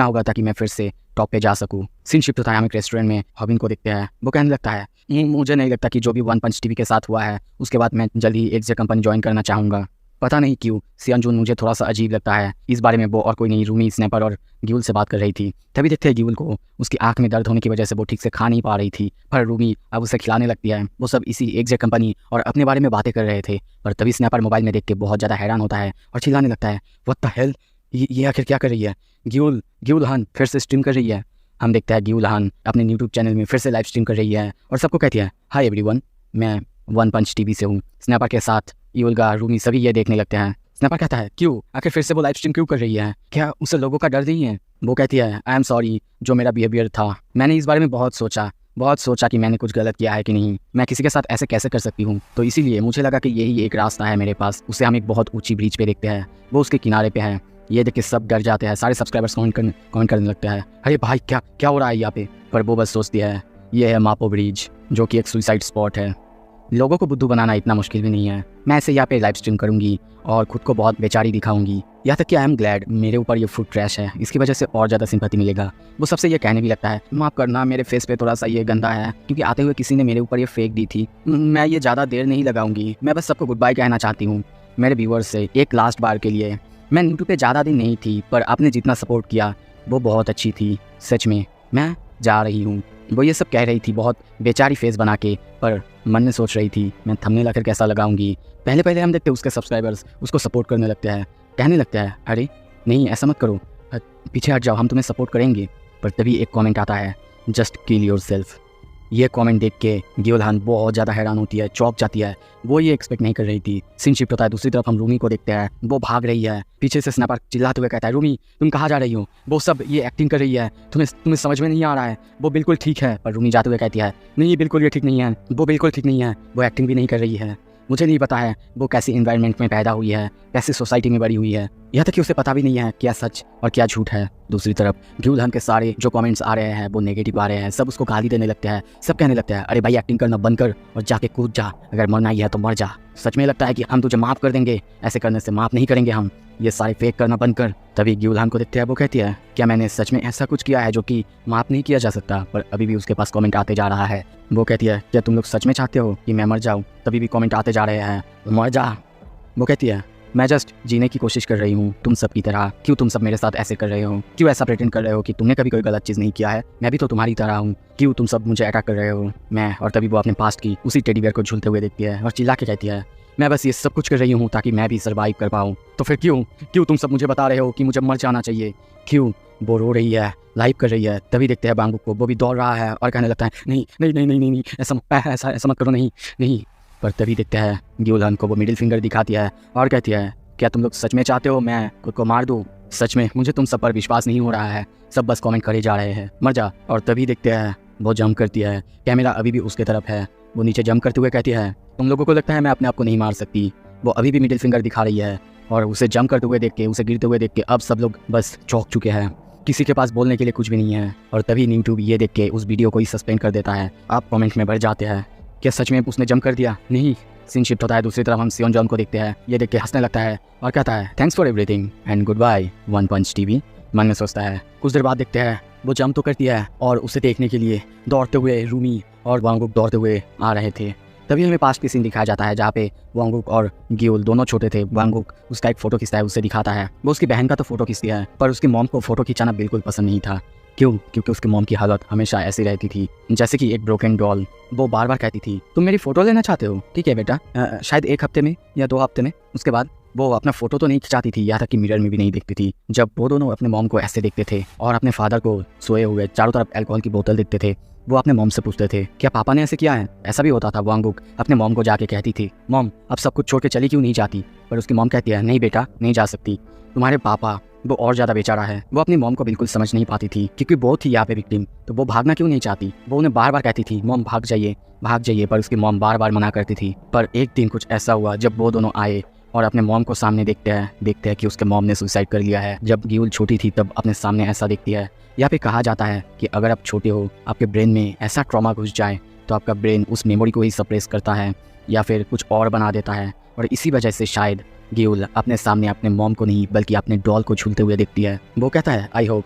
होगा ताकि मैं फिर से टॉप पे जा सकूँ। सीन शिफ्ट होता है, हम एक रेस्टोरेंट में हॉबिन को देखते हैं। वो कहने लगता है मुझे नहीं लगता कि जो भी वन पंच टीवी के साथ हुआ है उसके बाद मैं जल्द ही एक्जे कंपनी ज्वाइन करना चाहूँगा। पता नहीं क्यों सियोन जून मुझे थोड़ा सा अजीब लगता है। इस बारे में वो और कोई नहीं, रूमी, स्नैपर और गियोल से बात कर रही थी। तभी देखते हैं गियोल को उसकी आंख में दर्द होने की वजह से वो ठीक से खा नहीं पा रही थी, पर रूमी अब उसे खिलाने लगती है। वो सब इसी एक्जे कंपनी और अपने बारे में बातें कर रहे थे। पर तभी स्नैपर मोबाइल में देख के बहुत ज़्यादा हैरान होता है और चिल्लाने लगता है व्हाट द हेल, ये आखिर क्या कर रही है। गियोल हान फिर से स्ट्रीम कर रही है। हम देखते हैं गियोल हान अपने यूट्यूब चैनल में फिर से लाइव स्ट्रीम कर रही है और सबको कहती है हाय एवरीवन, मैं वन पंच टीवी से हूँ। स्नैपर के साथ यूल्गा, रूमी सभी ये देखने लगते हैं। स्नैपर कहता है क्यों, आखिर फिर से वो लाइव स्ट्रीम क्यों कर रही है, क्या उसे लोगों का डर नहीं है। वो कहती है आई एम सॉरी, जो मेरा बिहेवियर था, मैंने इस बारे में बहुत सोचा कि मैंने कुछ गलत किया है कि नहीं, मैं किसी के साथ ऐसे कैसे कर सकती हूँ। तो इसीलिए मुझे लगा कि यही एक रास्ता है मेरे पास। उसे हम एक बहुत ऊंची ब्रिज पे देखते हैं, वो उसके किनारे पे है ये देख के सब डर जाते हैं, सारे सब्सक्राइबर्स कमेंट करने लगते हैं, अरे भाई क्या हो रहा है यहाँ पे। पर वो बस सोचती है ये है मापो ब्रिज, जो कि एक सुसाइड स्पॉट है। लोगों को बुद्धू बनाना इतना मुश्किल भी नहीं है। मैं ऐसे यहाँ पे लाइव स्ट्रीम करूँगी और खुद को बहुत बेचारी दिखाऊंगी। यहाँ तक कि आई एम ग्लैड मेरे ऊपर ये फूड ट्रैश है, इसकी वजह से और ज़्यादा सिंपैथी मिलेगा। वो सबसे ये कहने भी लगता है, माफ़ करना मेरे फेस पे थोड़ा सा ये गंदा है, क्योंकि आते हुए किसी ने मेरे ऊपर ये फेंक दी थी। मैं ये ज़्यादा देर नहीं लगाऊंगी, मैं बस सबको गुड बाय कहना चाहती हूँ मेरे व्यूअर्स से एक लास्ट बार के लिए। मैं यूट्यूब पे ज़्यादा दिन नहीं थी, पर आपने जितना सपोर्ट किया वो बहुत अच्छी थी, सच में मैं जा रही हूँ। वो ये सब कह रही थी बहुत बेचारी फेस बना के, पर मन में सोच रही थी मैं थंबनेल आकर कैसा लगाऊंगी। पहले हम देखते उसके सब्सक्राइबर्स उसको सपोर्ट करने लगते हैं, कहने लगते हैं अरे नहीं ऐसा मत करो, पीछे हट जाओ, हम तुम्हें सपोर्ट करेंगे। पर तभी एक कमेंट आता है, जस्ट किल योरसेल्फ। ये कमेंट देख के ग्योल हान बहुत ज़्यादा हैरान होती है, चौंक जाती है। वो ये एक्सपेक्ट नहीं कर रही थी। सीन शिफ्ट होता है, दूसरी तरफ हम रूमी को देखते हैं, वो भाग रही है। पीछे से स्नैपर चिल्लाते हुए कहता है, रूमी तुम कहाँ जा रही हो? वो सब ये एक्टिंग कर रही है, तुम्हें समझ में नहीं आ रहा है, वो बिल्कुल ठीक है। पर रूमी जाते हुए कहती है, नहीं बिल्कुल ये ठीक नहीं है, वो बिल्कुल ठीक नहीं है, वो एक्टिंग भी नहीं कर रही है। मुझे नहीं पता है वो कैसी इन्वायरमेंट में पैदा हुई है, कैसी सोसाइटी में बड़ी हुई है, यहाँ तक कि उसे पता भी नहीं है क्या सच और क्या झूठ है। दूसरी तरफ ग्योल हान के सारे जो कमेंट्स आ रहे हैं वो नेगेटिव आ रहे हैं, सब उसको गाली देने लगते हैं। सब कहने लगते हैं, अरे भाई एक्टिंग करना बंद कर और जाके कूद जा, अगर मरना ही है तो मर जा। सच में लगता है कि हम तुझे माफ़ कर देंगे, ऐसे करने से माफ़ नहीं करेंगे हम, ये सारे फेक करना बंद कर। तभी ग्योल हान को देखते हैं, वो कहती है, क्या मैंने सच में ऐसा कुछ किया है जो कि माफ़ नहीं किया जा सकता? पर अभी भी उसके पास कमेंट आते जा रहा है। वो कहती है, क्या तुम लोग सच में चाहते हो कि मैं मर जाऊँ? तभी भी कमेंट आते जा रहे हैं, मर जा। वो कहती है, मैं जस्ट जीने की कोशिश कर रही हूँ तुम सब की तरह। क्यों तुम सब मेरे साथ ऐसे कर रहे हो? क्यों ऐसा प्रेटेंड कर रहे हो कि तुमने कभी कोई गलत चीज़ नहीं किया है? मैं भी तो तुम्हारी तरह हूँ, क्यों तुम सब मुझे अटैक कर रहे हो? मैं और तभी वो अपने पास्ट की उसी टेडी बेयर को झूलते हुए देखती है और चिल्ला के कहती है, मैं बस ये सब कुछ कर रही हूँ ताकि मैं भी सर्वाइव कर पाऊँ। तो फिर क्यों तुम सब मुझे बता रहे हो कि मुझे मर जाना चाहिए? क्यों? वो रो रही है, लाइव कर रही है। तभी देखते हैं बांगुक को, वो भी दौड़ रहा है और कहने लगता है, नहीं ऐसा मत करो, नहीं। पर तभी देखते हैं ग्योल हान को, वो मिडिल फिंगर दिखाती है और कहती है, क्या तुम लोग सच में चाहते हो मैं खुद को मार दूँ? सच में मुझे तुम सब पर विश्वास नहीं हो रहा है, सब बस कमेंट करे जा रहे हैं, मर जा। और तभी देखते हैं वो जंप करती है, कैमरा अभी भी उसके तरफ है। वो नीचे जंप करते हुए कहती है, तुम लोगों को लगता है मैं अपने आप को नहीं मार सकती। वो अभी भी मिडिल फिंगर दिखा रही है और उसे जंप करते हुए देख के, उसे गिरते हुए देख के अब सब लोग बस चौंक चुके हैं, किसी के पास बोलने के लिए कुछ भी नहीं है। और तभी यूट्यूब ये देख के उस वीडियो को ही सस्पेंड कर देता है। आप कमेंट में भर जाते हैं, क्या सच में उसने जंप कर दिया? नहीं। सीन शिफ्ट होता है, दूसरी तरफ हम सियोन जॉन को देखते हैं। ये देख के हंसने लगता है और कहता है, thanks for everything and goodbye one punch TV. मन में सोचता है। कुछ देर बाद देखते हैं वो जंप तो करती है और उसे देखने के लिए दौड़ते हुए रूमी और वांगुक दौड़ते हुए आ रहे थे। तभी हमें पास्ट की सीन दिखाया जाता है जहाँ पे वांगुक और ग्योल दोनों छोटे थे। वांगुक उसका एक फोटो खींचता है, उससे दिखाता है। वो उसकी बहन का तो फोटो खींचती है, पर उसकी मॉम को फोटो खिंचाना बिल्कुल पसंद नहीं था। क्यों? क्योंकि उसकी मॉम की हालत हमेशा ऐसी रहती थी जैसे कि एक ब्रोकन डॉल। वो बार बार कहती थी, तुम मेरी फ़ोटो लेना चाहते हो? ठीक है बेटा, शायद 1 हफ्ते में या 2 हफ्ते में। उसके बाद वो अपना फ़ोटो तो नहीं खिंचाती थी, यहाँ तक कि मिरर में भी नहीं देखती थी। जब वो दोनों अपने मॉम को ऐसे देखते थे और अपने फादर को सोए हुए चारों तरफ अल्कोहल की बोतल देखते थे, वो अपने मॉम से पूछते थे, क्या पापा ने ऐसे किया है? ऐसा भी होता था। वांगुक अपने मॉम को जाके कहती थी, मॉम अब सब कुछ छोड़ के चली क्यों नहीं जाती? पर उसकी मॉम कहती है, नहीं बेटा नहीं जा सकती, तुम्हारे पापा वो और ज़्यादा बेचारा है। वो अपनी मॉम को बिल्कुल समझ नहीं पाती थी क्योंकि वो थी यहाँ पे विक्टिम, तो वो भागना क्यों नहीं चाहती। वो उन्हें बार बार कहती थी, मॉम भाग जाइए, पर उसकी मॉम बार बार मना करती थी। पर एक दिन कुछ ऐसा हुआ जब वो दोनों आए और अपने मॉम को सामने देखते हैं कि उसके मॉम ने सुसाइड कर लिया है। जब ग्यूल छोटी थी तब अपने सामने ऐसा देखती है। यहाँ पे कहा जाता है कि अगर आप छोटे हो, आपके ब्रेन में ऐसा ट्रॉमा घुस जाए तो आपका ब्रेन उस मेमोरी को ही सप्रेस करता है या फिर कुछ और बना देता है। और इसी वजह से शायद ग्यूल अपने सामने अपने मॉम को नहीं बल्कि अपने डॉल को झूलते हुए देखती है। वो कहता है, आई होप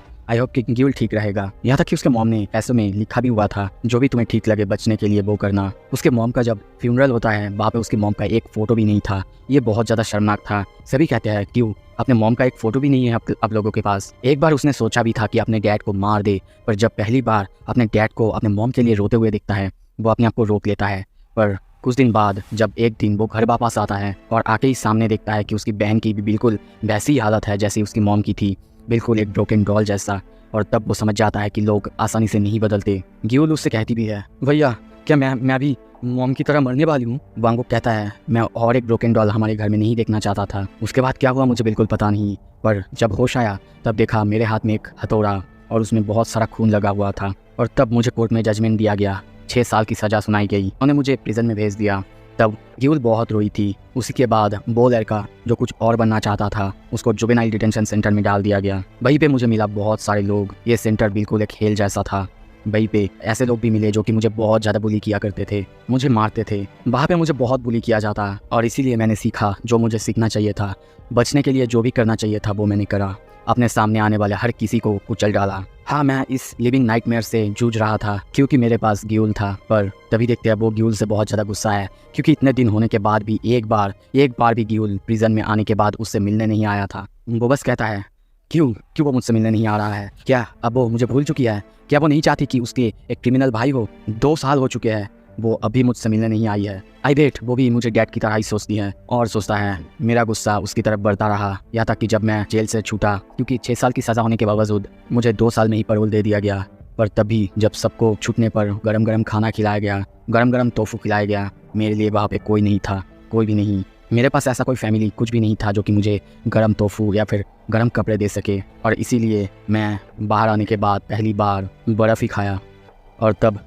कि ग्यूल ठीक रहेगा। यहाँ तक कि उसके मॉम ने पैसों में लिखा भी हुआ था, जो भी तुम्हें ठीक लगे बचने के लिए वो करना। उसके मॉम का जब फ्यूनरल होता है वहाँ पे उसकी मॉम का एक फ़ोटो भी नहीं था। ये बहुत ज़्यादा शर्मनाक था। सभी कहते हैं, क्यों अपने मॉम का एक फ़ोटो भी नहीं है आप लोगों के पास? एक बार उसने सोचा भी था कि अपने डैड को मार दे, पर जब पहली बार अपने डैड को अपने मॉम के लिए रोते हुए देखता है वो अपने आप को रोक लेता है। पर कुछ दिन बाद जब एक दिन वो घर वापस आता है और आके ही सामने देखता है कि उसकी बहन की भी बिल्कुल वैसी ही हालत है जैसी उसकी मॉम की थी, बिल्कुल एक ब्रोकन डॉल जैसा। और तब वो समझ जाता है कि लोग आसानी से नहीं बदलते। ग्यूल उससे कहती भी है, भैया क्या मैं भी मॉम की तरह मरने वाली हूँ? वांगुक कहता है, मैं और एक ब्रोकन डॉल हमारे घर में नहीं देखना चाहता था। उसके बाद क्या हुआ मुझे बिल्कुल पता नहीं, पर जब होश आया तब देखा मेरे हाथ में एक हथौड़ा और उसमें बहुत सारा खून लगा हुआ था। और तब मुझे कोर्ट में जजमेंट दिया गया, 6 साल की सज़ा सुनाई गई। उन्होंने मुझे प्रिजन में भेज दिया तब गिउल बहुत रोई थी। उसी के बाद वो लड़का जो कुछ और बनना चाहता था उसको जुवेनाइल डिटेंशन सेंटर में डाल दिया गया। वहीं पे मुझे मिला बहुत सारे लोग। ये सेंटर बिल्कुल एक खेल जैसा था। वहीं पे ऐसे लोग भी मिले जो कि मुझे बहुत ज़्यादा बुली किया करते थे, मुझे मारते थे। वहाँ पे मुझे बहुत बुली किया जाता और इसीलिए मैंने सीखा जो मुझे सीखना चाहिए था। बचने के लिए जो भी करना चाहिए था वो मैंने करा। अपने सामने आने वाले हर किसी को कुचल डाला। हाँ, मैं इस लिविंग नाइटमेयर से जूझ रहा था क्योंकि मेरे पास गिउल था। पर तभी देखते हैं वो गिउल से बहुत ज़्यादा गुस्सा है क्योंकि इतने दिन होने के बाद भी एक बार भी गिउल प्रिजन में आने के बाद उससे मिलने नहीं आया था। वो बस कहता है क्यों वो मुझसे मिलने नहीं आ रहा है? क्या अब वो मुझे भूल चुकी है? क्या वो नहीं चाहती कि उसके एक क्रिमिनल भाई हो? 2 साल हो चुके हैं, वो अभी मुझसे मिलने नहीं आई है। आई बेट वो भी मुझे डैड की तरह ही सोचती है और सोचता है। मेरा गुस्सा उसकी तरफ बढ़ता रहा यहाँ तक कि जब मैं जेल से छूटा क्योंकि 6 साल की सज़ा होने के बावजूद मुझे 2 साल में ही पैरोल दे दिया गया। पर तभी जब सबको छूटने पर गरम गरम खाना खिलाया गया, गरम गरम तोहफू खिलाया गया, मेरे लिए वहाँ पे कोई नहीं था, कोई भी नहीं। मेरे पास ऐसा कोई फैमिली कुछ भी नहीं था जो कि मुझे गरम तोहफू या फिर गरम कपड़े दे सके। और इसीलिए मैं बाहर आने के बाद पहली बार बर्फ़ ही खाया। और तब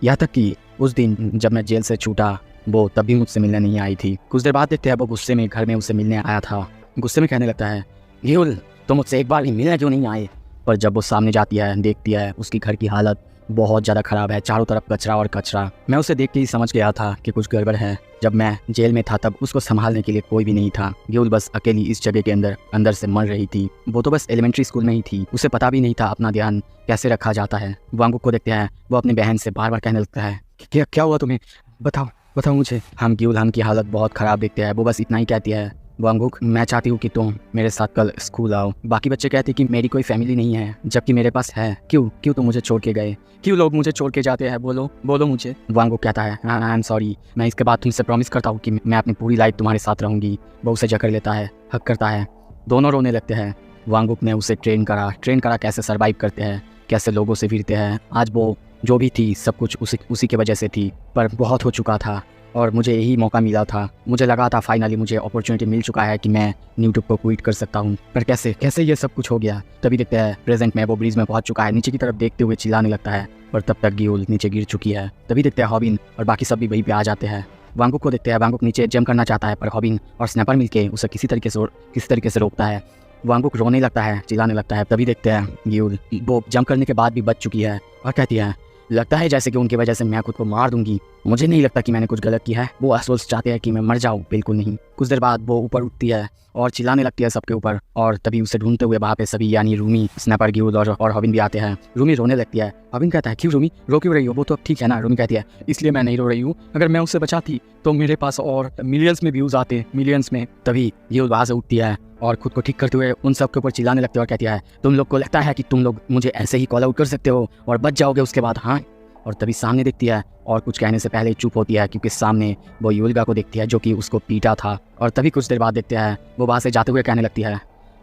यहाँ तक कि उस दिन जब मैं जेल से छूटा वो तब भी मुझसे मिलने नहीं आई थी। कुछ देर बाद देखते हैं वो गुस्से में घर में उससे मिलने आया था। गुस्से में कहने लगता है गिउल तो मुझसे एक बार भी मिलने क्यों नहीं आए? पर जब वो सामने जाती है देखती है उसकी घर की हालत बहुत ज़्यादा ख़राब है, चारों तरफ कचरा और कचरा। मैं उसे देख के ही समझ गया था कि कुछ गड़बड़ है। जब मैं जेल में था तब उसको संभालने के लिए कोई भी नहीं था। गिउल बस अकेली इस जगह के अंदर से मर रही थी। वो तो बस एलिमेंट्री स्कूल में ही थी, उसे पता भी नहीं था अपना ध्यान कैसे रखा जाता है। वांगुक को देखते हैं वो अपनी बहन से बार बार कहने लगता है क्या हुआ तुम्हें? बताओ मुझे। हम गिउल की हालत बहुत ख़राब देखते हैं। वो बस इतना ही कहती है वांगुक मैं चाहती हूँ कि तुम मेरे साथ कल स्कूल आओ। बाकी बच्चे कहते कि मेरी कोई फैमिली नहीं है जबकि मेरे पास है। क्यों तुम मुझे छोड़ के गए? क्यों लोग मुझे छोड़ के जाते हैं? बोलो मुझे। वांगुक कहता है आई एम सॉरी, मैं इसके बाद तुमसे प्रॉमिस करता हूँ कि मैं अपनी पूरी लाइफ तुम्हारे साथ रहूँगी। वो उसे जकड़ लेता है, हक करता है, दोनों रोने लगते हैं। वांगुक ने उसे ट्रेन करा कैसे सर्वाइव करते हैं, कैसे लोगों से फिरते हैं। आज वो जो भी थी सब कुछ उसी की वजह से थी। पर बहुत हो चुका था और मुझे यही मौका मिला था। मुझे लगा था फाइनली मुझे अपॉर्चुनिटी मिल चुका है कि मैं यूट्यूब को क्विट कर सकता हूँ। पर कैसे ये सब कुछ हो गया? तभी देखते हैं प्रेजेंट में वो ब्रिज में पहुंच चुका है। नीचे की तरफ देखते हुए चिल्लाने लगता है पर तब तक गिउल नीचे गिर चुकी है। तभी देखते हैं हॉबिन और बाकी सब भी वहीं पे आ जाते हैं। वांगुक को देखते हैं। वांगुक नीचे जंप करना चाहता है पर हॉबिन और स्नैपर मिलके उसे किसी तरीके से रोकता है। वांगुक रोने लगता है, चिल्लाने लगता है। तभी देखते हैं गिउल वो जंप करने के बाद भी बच चुकी है और कहती है लगता है जैसे कि उनकी वजह से मैं खुद को मार दूंगी। मुझे नहीं लगता कि मैंने कुछ गलत किया है। वो अफसोस चाहते हैं कि मैं मर जाऊं, बिल्कुल नहीं। कुछ देर बाद वो ऊपर उठती है और चिल्लाने लगती है सबके ऊपर। और तभी उसे ढूंढते हुए वहाँ पे सभी यानी रूमी, स्नैपर, गिउल और हॉबिन भी आते हैं। रूमी रोने लगती है। हॉबिन कहता है क्यों रूमी रो क्यों रही हो? वो तो अब ठीक है ना? रूमी कहती है इसलिए मैं नहीं रो रही हूँ, अगर मैं उससे बचाती तो मेरे पास और मिलियंस में व्यूज़ आते, मिलियंस में। तभी गिउल वहाँ से उठती है और खुद को ठीक करते हुए उन सब के ऊपर चिल्लाने लगती है और कहती है तुम लोग को लगता है कि तुम लोग मुझे ऐसे ही कॉल आउट कर सकते हो और बच जाओगे उसके बाद? हाँ। और तभी सामने देखती है और कुछ कहने से पहले चुप होती है क्योंकि सामने वो युल्गा को देखती है जो कि उसको पीटा था। और तभी कुछ देर बाद देखते हैं वो वहाँ से जाते हुए कहने लगती है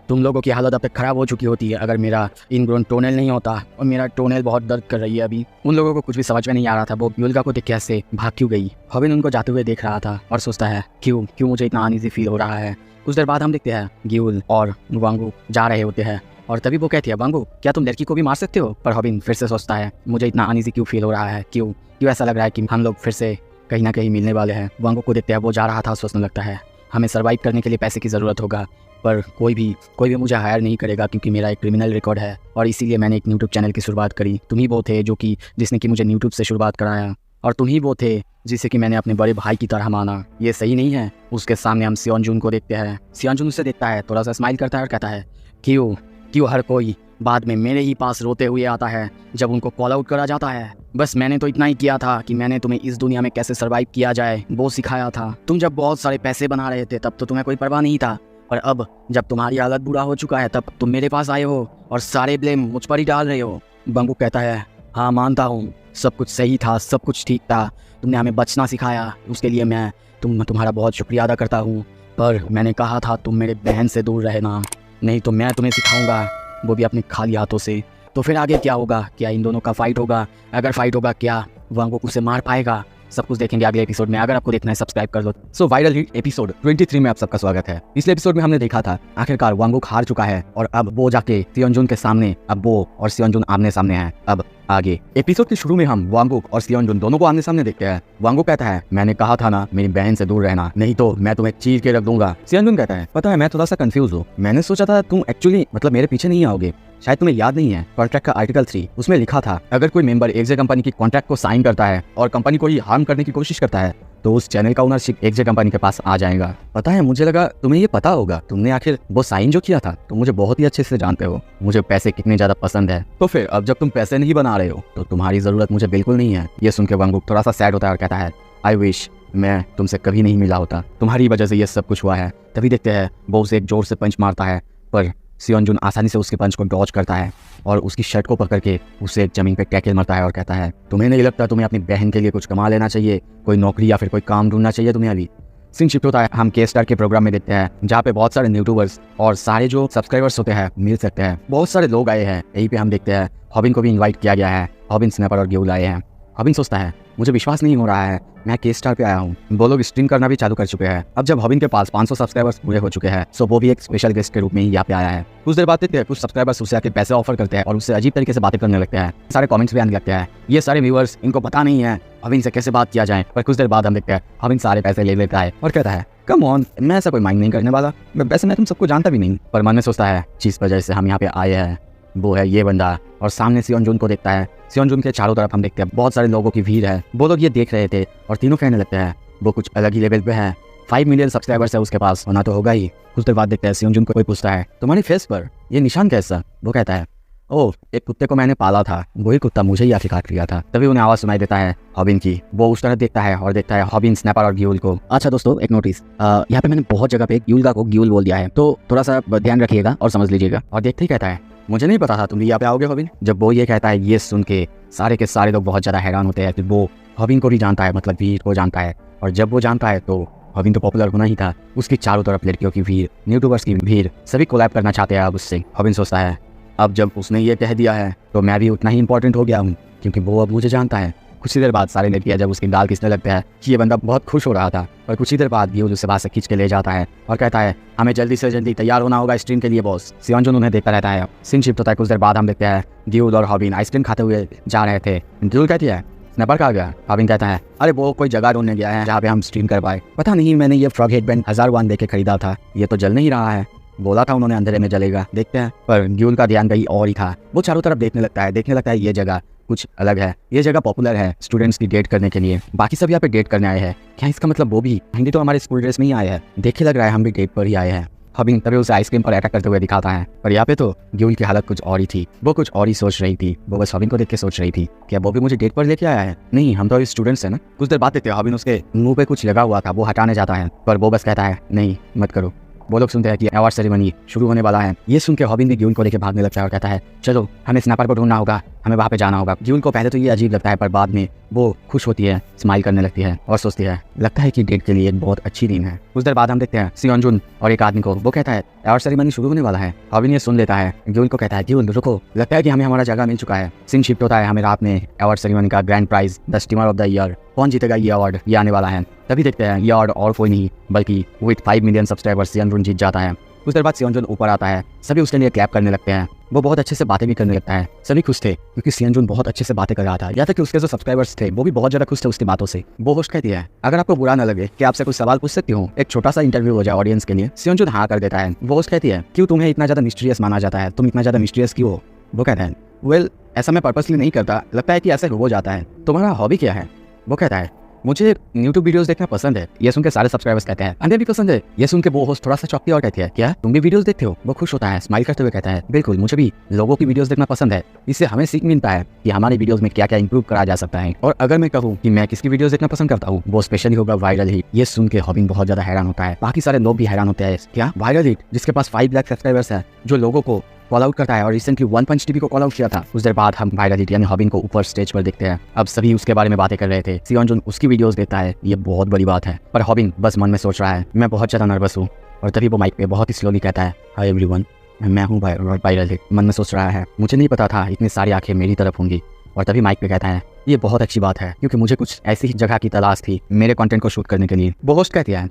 तुम लोगों की हालत अब तक ख़राब हो चुकी होती है अगर मेरा इनग्रोन टोनेल नहीं होता, और मेरा टोनेल बहुत दर्द कर रही है अभी। उन लोगों को कुछ भी समझ में नहीं आ रहा था वो युल्गा को देख के ऐसे भाग क्यों गई। हॉबिन उनको जाते हुए देख रहा था और सोचता है क्यों मुझे इतना अनईजी फील हो रहा है। कुछ देर बाद हम देखते हैं गिउल और वांगुक जा रहे होते हैं और तभी वो कहती है वांगुक क्या तुम लड़की को भी मार सकते हो? पर हॉबिन फिर से सोचता है मुझे इतना अनईजी क्यों फील हो रहा है, क्यों ऐसा लग रहा है कि हम लोग फिर से कहीं ना कहीं मिलने वाले हैं। वांगुक को देखते हैं वो जा रहा था, सोचने लगता है हमें सर्वाइव करने के लिए पैसे की ज़रूरत होगा पर कोई भी मुझे हायर नहीं करेगा क्योंकि मेरा एक क्रिमिनल रिकॉर्ड है और इसीलिए मैंने एक यूट्यूब चैनल की शुरुआत करी। तुम ही वो थे जिसने कि मुझे यूट्यूब से शुरुआत कराया और तुम ही वो थे जिसे कि मैंने अपने बड़े भाई की तरह माना। ये सही नहीं है। उसके सामने हम सियोनजुन को देखते हैं। सियोनजुन उसे देखता है, थोड़ा सा स्माइल करता है और कहता है क्यों हर कोई बाद में मेरे ही पास रोते हुए आता है जब उनको कॉल आउट करा जाता है। बस मैंने तो इतना ही किया था कि मैंने तुम्हें इस दुनिया में कैसे सर्वाइव किया जाए वो सिखाया था। तुम जब बहुत सारे पैसे बना रहे थे तब तो तुम्हें कोई परवाह नहीं था, पर अब जब तुम्हारी हालत बुरा हो चुका है तब तुम मेरे पास आए हो और सारे ब्लेम मुझ पर ही डाल रहे हो। वांगुक कहता है हाँ मानता हूँ, सब कुछ सही था, सब कुछ ठीक था, तुमने हमें बचना सिखाया, उसके लिए मैं तुम्हारा बहुत शुक्रिया अदा करता हूँ। पर मैंने कहा था तुम मेरे बहन से दूर रहना, नहीं तो मैं तुम्हें सिखाऊंगा, वो भी अपने खाली हाथों से। तो फिर आगे क्या होगा? क्या इन दोनों का फाइट होगा? अगर फाइट होगा क्या वांगुक उसे मार पाएगा? सब कुछ देखेंगे अगले एपिसोड में। अगर आपको देखना है सब्सक्राइब कर लो। सो वायरल हिट एपिसोड 23 में आप सबका स्वागत है। पिछले एपिसोड में हमने देखा था आखिरकार वांगुक हार चुका है और अब वो जाके सियोनजुन के सामने, अब वो और सियोनजुन आमने सामने हैं। अब आगे एपिसोड के शुरू में हम वांगुक और सियोनजुन दोनों को आमने सामने देखते हैं। वांगुक कहता है मैंने कहा था ना मेरी बहन से दूर रहना, नहीं तो मैं तुम्हें चीर के रख दूंगा। सियोनजुन कहता है पता है मैं थोड़ा सा कंफ्यूज हूँ, मैंने सोचा था तुम एक्चुअली मतलब मेरे पीछे नहीं आओगे। शायद तुम्हें याद नहीं है कॉन्ट्रैक्ट का आर्टिकल 3 उसमें लिखा था अगर कोई मेंबर एक्जे कंपनी की कॉन्ट्रैक्ट को साइन करता है और कंपनी को ही हार्म करने की कोशिश करता है तो उस चैनल का ओनरशिप एक्जे कंपनी के पास आ जाएगा। पता है मुझे लगा तुम्हें ये पता होगा, तुमने आखिर वो साइन जो किया था तुम मुझे बहुत ही अच्छे से जानते हो, मुझे पैसे कितने ज्यादा पसंद है। तो फिर अब जब तुम पैसे नहीं बना रहे हो तो तुम्हारी जरूरत मुझे बिल्कुल नहीं है। ये सुन के वांगुक थोड़ा सा सैड होता है और कहता है आई विश मैं तुमसे कभी नहीं मिला होता, तुम्हारी वजह से ये सब कुछ हुआ है। तभी देखते हैं वो उसे एक जोर से पंच मारता है पर सियोनजुन आसानी से उसके पंच को डॉज करता है और उसकी शर्ट को पकड़ के उसे जमीन पे टैकल मारता है और कहता है तुम्हें नहीं लगता तुम्हें अपनी बहन के लिए कुछ कमा लेना चाहिए, कोई नौकरी या फिर कोई काम ढूंढना चाहिए तुम्हें अभी। सीन शिफ्ट होता है हम के स्टार के प्रोग्राम में देखते हैं जहाँ पे बहुत सारे यूट्यूबर्स और सारे जो सब्सक्राइबर्स होते हैं मिल सकते हैं। बहुत सारे लोग आए हैं, यहीं पे हम देखते हैं हॉबिन को भी इन्वाइट किया गया है। हॉबिन स्नैपर और ग्यूल आए हैं। हॉबिन सोचता है मुझे विश्वास नहीं हो रहा है मैं के स्टार पे आया हूँ, वो लोग स्ट्रीम करना भी चालू कर चुके हैं। अब जब हॉबिन के पास 500 सब्सक्राइबर्स पूरे हो चुके हैं सो वो भी एक स्पेशल गेस्ट के रूप में ही यहाँ पे आया है। कुछ देर बाद देखते हैं कुछ सब्सक्राइबर्स उसे आके पैसे ऑफर करते हैं और उससे अजीब तरीके से बातें करने लगते हैं, सारे कमेंट्स भी आने लगते हैं। ये सारे व्यूअर्स इनको पता नहीं है हॉबिन से कैसे बात किया जाए। पर कुछ देर बाद हम देखते हैं हॉबिन सारे पैसे ले लेता है और कहता है कम ऑन मैं ऐसा कोई माइंड नहीं करने वाला, वैसे मैं तुम सबको जानता भी नहीं। पर मन में सोचता है जिस वजह से हम यहाँ पे आए हैं वो है ये बंदा। और सामने सियोनजुन को देखता है। सियोनजुन के चारों तरफ हम देखते हैं बहुत सारे लोगों की भीड़ है। वो लोग ये देख रहे थे और तीनों कहने लगते हैं वो कुछ अलग ही लेवल पे है। 5 मिलियन सब्सक्राइबर्स है उसके पास, होना तो होगा ही। कुछ देर बाद देखते हैं सियोनजुन को कोई पूछता है तुम्हारे फेस पर ये निशान कैसा। वो कहता है ओह एक कुत्ते को मैंने पाला था, वही कुत्ता मुझे ही आके काट लिया था। तभी उन्हें आवाज सुनाई देता है हॉबिन की। वो उस तरह देखता है और देखता है हॉबिन स्नैपर और ग्यूल को। अच्छा दोस्तों एक नोटिस, यहाँ पे मैंने बहुत जगह पे ग्यूल को ग्यूल बोल दिया है तो थोड़ा सा ध्यान रखिएगा और समझ लीजिएगा। और देखते ही कहता है मुझे नहीं पता था तुम भी यहाँ पे आओगे हॉबिन। जब वो ये कहता है ये सुन के सारे के सारे लोग बहुत ज्यादा हैरान होते हैं। वो हॉबिन को भी जानता है मतलब वीर को जानता है और जब वो जानता है तो हॉबिन तो पॉपुलर होना ही था। उसकी चारों तरफ लड़कियों की भीड़, यूट्यूबर्स की भीड़, सभी कोलैब करना चाहते हैं अब उससे। हॉबिन सोचता है अब जब उसने ये कह दिया है तो मैं भी उतना ही इंपॉर्टेंट हो गया हूँ क्योंकि वो अब मुझे जानता है। कुछ ही देर बाद सारे लड़कियां जब उसकी गाल खींचने लगते हैं कि ये बंदा बहुत खुश हो रहा था। और कुछ ही देर बाद ग्यूल उसे बाहर से खींच के ले जाता है और कहता है हमें जल्दी से जल्दी तैयार होना होगा स्ट्रीम के लिए बॉस। सियोनजुन उन्हें देखता रहता है। सीन शिफ्ट होता है। कुछ देर बाद हम देखते हैं ग्यूल और हॉबिन आइसक्रीम खाते हुए जा रहे थे। ग्यूल कहती है स्नैपर कहाँ गया। हॉबिन कहता है अरे वो कोई जगह ढूंढने गया है जहाँ पे हम स्ट्रीम कर पाए। पता नहीं मैंने ये फ्रॉग हेडबैंड 1001 देके खरीदा था, ये तो जल नहीं रहा है, बोला था उन्होंने अंधेरे में जलेगा, देखते हैं। पर ग्यूल का ध्यान कहीं और ही था। वो चारों तरफ देखने लगता है ये जगह कुछ अलग है। ये जगह पॉपुलर है स्टूडेंट्स की डेट करने के लिए, बाकी सब यहाँ पे डेट करने आए हैं। क्या इसका मतलब वो भी हिंदी तो हमारे स्कूल ड्रेस में ही आए हैं, देख के लग रहा है हम भी डेट पर ही आए हैं। हॉबिन तभी उसे आइसक्रीम पर अटैक करते हुए दिखाता है। पर यहाँ पे तो ग्यूल की हालत कुछ और ही थी। वो कुछ और ही सोच रही थी। वो बस हॉबिन को देख के सोच रही थी क्या वो भी मुझे डेट पर लेके आया है। नहीं हम तो स्टूडेंट्स हैं ना। कुछ देर बाद देखते हैं हॉबिन उसके मुंह पे कुछ लगा हुआ था वो हटाने जाता है पर वो बस कहता है नहीं मत करो। वो लोग सुनते हैं कि अवार्ड सेरेमनी शुरू होने वाला है। ये सुन के हॉबिन भी ग्यूल को लेकर भागने लगता है और कहता है चलो हमें स्नैपर को ढूंढना होगा, हमें वहाँ पे जाना होगा। ग्यूल को पहले तो ये अजीब लगता है पर बाद में वो खुश होती है, स्माइल करने लगती है और सोचती है लगता है कि डेट के लिए एक बहुत अच्छी दिन है। कुछ देर बाद हम देखते हैं सियोनजुन और एक आदमी को। वो कहता है अवार्ड सेरेमनी शुरू होने वाला है। हॉबिन ये सुन लेता है। ग्यूल को कहता है ग्यूल रुको, लगता है कि हमें हमारा जगह मिल चुका है। सीन शिफ्ट होता है हमें रात में अवार्ड सेरेमनी का grand prize the streamer of the year, कौन जीतेगा ये अवार्ड, ये आने वाला है। तभी देखते हैं ये अवार्ड और कोई नहीं बल्कि विद 5 मिलियन सब्सक्राइबर्स सियोनजुन जीत जाता है। कुछ देर बाद सियोनजुन ऊपर आता है। सभी उसके लिए क्लैप करने लगते हैं। वो बहुत अच्छे से बातें भी करने लगता है। सभी खुश थे क्योंकि सियोनजुन बहुत अच्छे से बातें कर रहा था। यहाँ तक कि उसके जो सब्सक्राइबर्स थे वो भी बहुत ज्यादा खुश थे उसकी बातों से। वो होस्ट कहती है अगर आपको बुरा न लगे कि आपसे कुछ सवाल पूछ सकती हूँ, एक छोटा सा इंटरव्यू हो जाए ऑडियंस के लिए। सियोनजुन हाँ कर देता है। वो होस्ट कहती है क्यों तुम्हें इतना ज्यादा मिस्टीरियस माना जाता है, तुम इतना ज्यादा मिस्टीरियस क्यों हो। वो कहता है वेल ऐसा मैं पर्पसली नहीं करता, लगता है कि ऐसे हो जाता है। तुम्हारा हॉबी क्या है। वो कहता है मुझे यूट्यूब वीडियोस देखना पसंद है। ये सुन के सारे सब्सक्राइबर्स कहते हैं हमें भी पसंद है। ये सुन के वो होस्ट थोड़ा सा चौंकती और कहती है क्या तुम भी वीडियोस देखते हो। वो खुश होता है, स्माइल करते हुए कहता है बिल्कुल मुझे भी लोगों की वीडियोस देखना पसंद है, इससे हमें सीख मिलता है कि हमारी वीडियोस में क्या क्या इंप्रूव करा जा सकता है। और अगर मैं कहूँ कि मैं किसकी वीडियोस देखना पसंद करता हूँ वो स्पेशली होगा वायरल हिट। ये सुन के हॉबिन बहुत ज्यादा हैरान होता है। बाकी सारे लोग भी हैरान होते हैं क्या वायरल हिट जिसके पास 5 लाख सब्सक्राइबर्स है, जो लोगों को कॉल आउट करता है और रिसेंटली वन पंच टीवी को कॉल आउट किया था। उस देर बाद हम वायरल हिट यानी हॉबिन को ऊपर स्टेज पर देखते हैं। अब सभी उसके बारे में बातें कर रहे थे। सियोनजुन उसकी वीडियोस देखता है, ये बहुत बड़ी बात है। पर हॉबिन बस मन में सोच रहा है मैं बहुत ज्यादा नर्वस हूँ। और तभी वो माइक पे बहुत ही स्लोली कहता है हाय एवरीवन, मैं हूँ वायरल हिट। मन में सोच रहा है मुझे नहीं पता था इतनी सारी आंखें मेरी तरफ होंगी। और तभी माइक पे कहता है ये बहुत अच्छी बात है क्योंकि मुझे कुछ ऐसी ही जगह की तलाश थी मेरे कंटेंट को शूट करने के लिए। वो होस्ट कहती है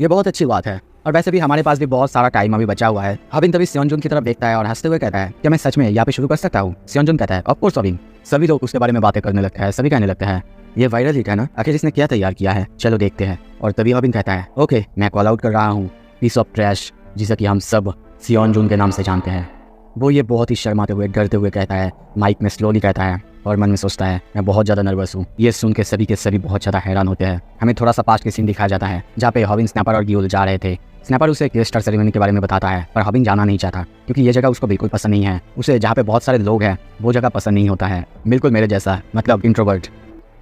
ये बहुत अच्छी बात है और वैसे भी हमारे पास भी बहुत सारा टाइम अभी बचा हुआ है। हॉबिन तभी सियोनजुन की तरफ देखता है और हंसते हुए कहता है क्या मैं सच में यहाँ पे शुरू कर सकता हूँ। सियोनजुन कहता है ऑफ कोर्स हॉबिन, सभी लोग उसके बारे में बातें करने लगते हैं। सभी कहने लगते हैं ये वायरल हिट है ना, आखिर इसने क्या तैयार किया है, चलो देखते हैं। और तभी हॉबिन कहता है ओके मैं कॉल आउट कर रहा हूँ पीस ऑफ ट्रैश, जिसे कि हम सब सियोन जून के नाम से जानते हैं। वो ये बहुत ही शर्माते हुए डरते हुए कहता है, माइक में स्लोली कहता है और मन में सोचता है मैं बहुत ज़्यादा नर्वस हूँ। ये सुन के सभी बहुत ज़्यादा हैरान होते हैं। हमें थोड़ा सा पास्ट के सीन दिखाया जाता है जहाँ पे हॉबिन, स्नैपर और गियोल जा रहे थे। स्नैपर उसे एक स्टार सेरेमनी के बारे में बताता है पर हॉबिन जाना नहीं चाहता क्योंकि ये जगह उसको बिल्कुल पसंद नहीं है। उसे जहाँ पे बहुत सारे लोग हैं वो जगह पसंद नहीं होता है, बिल्कुल मेरे जैसा, मतलब इंट्रोवर्ट।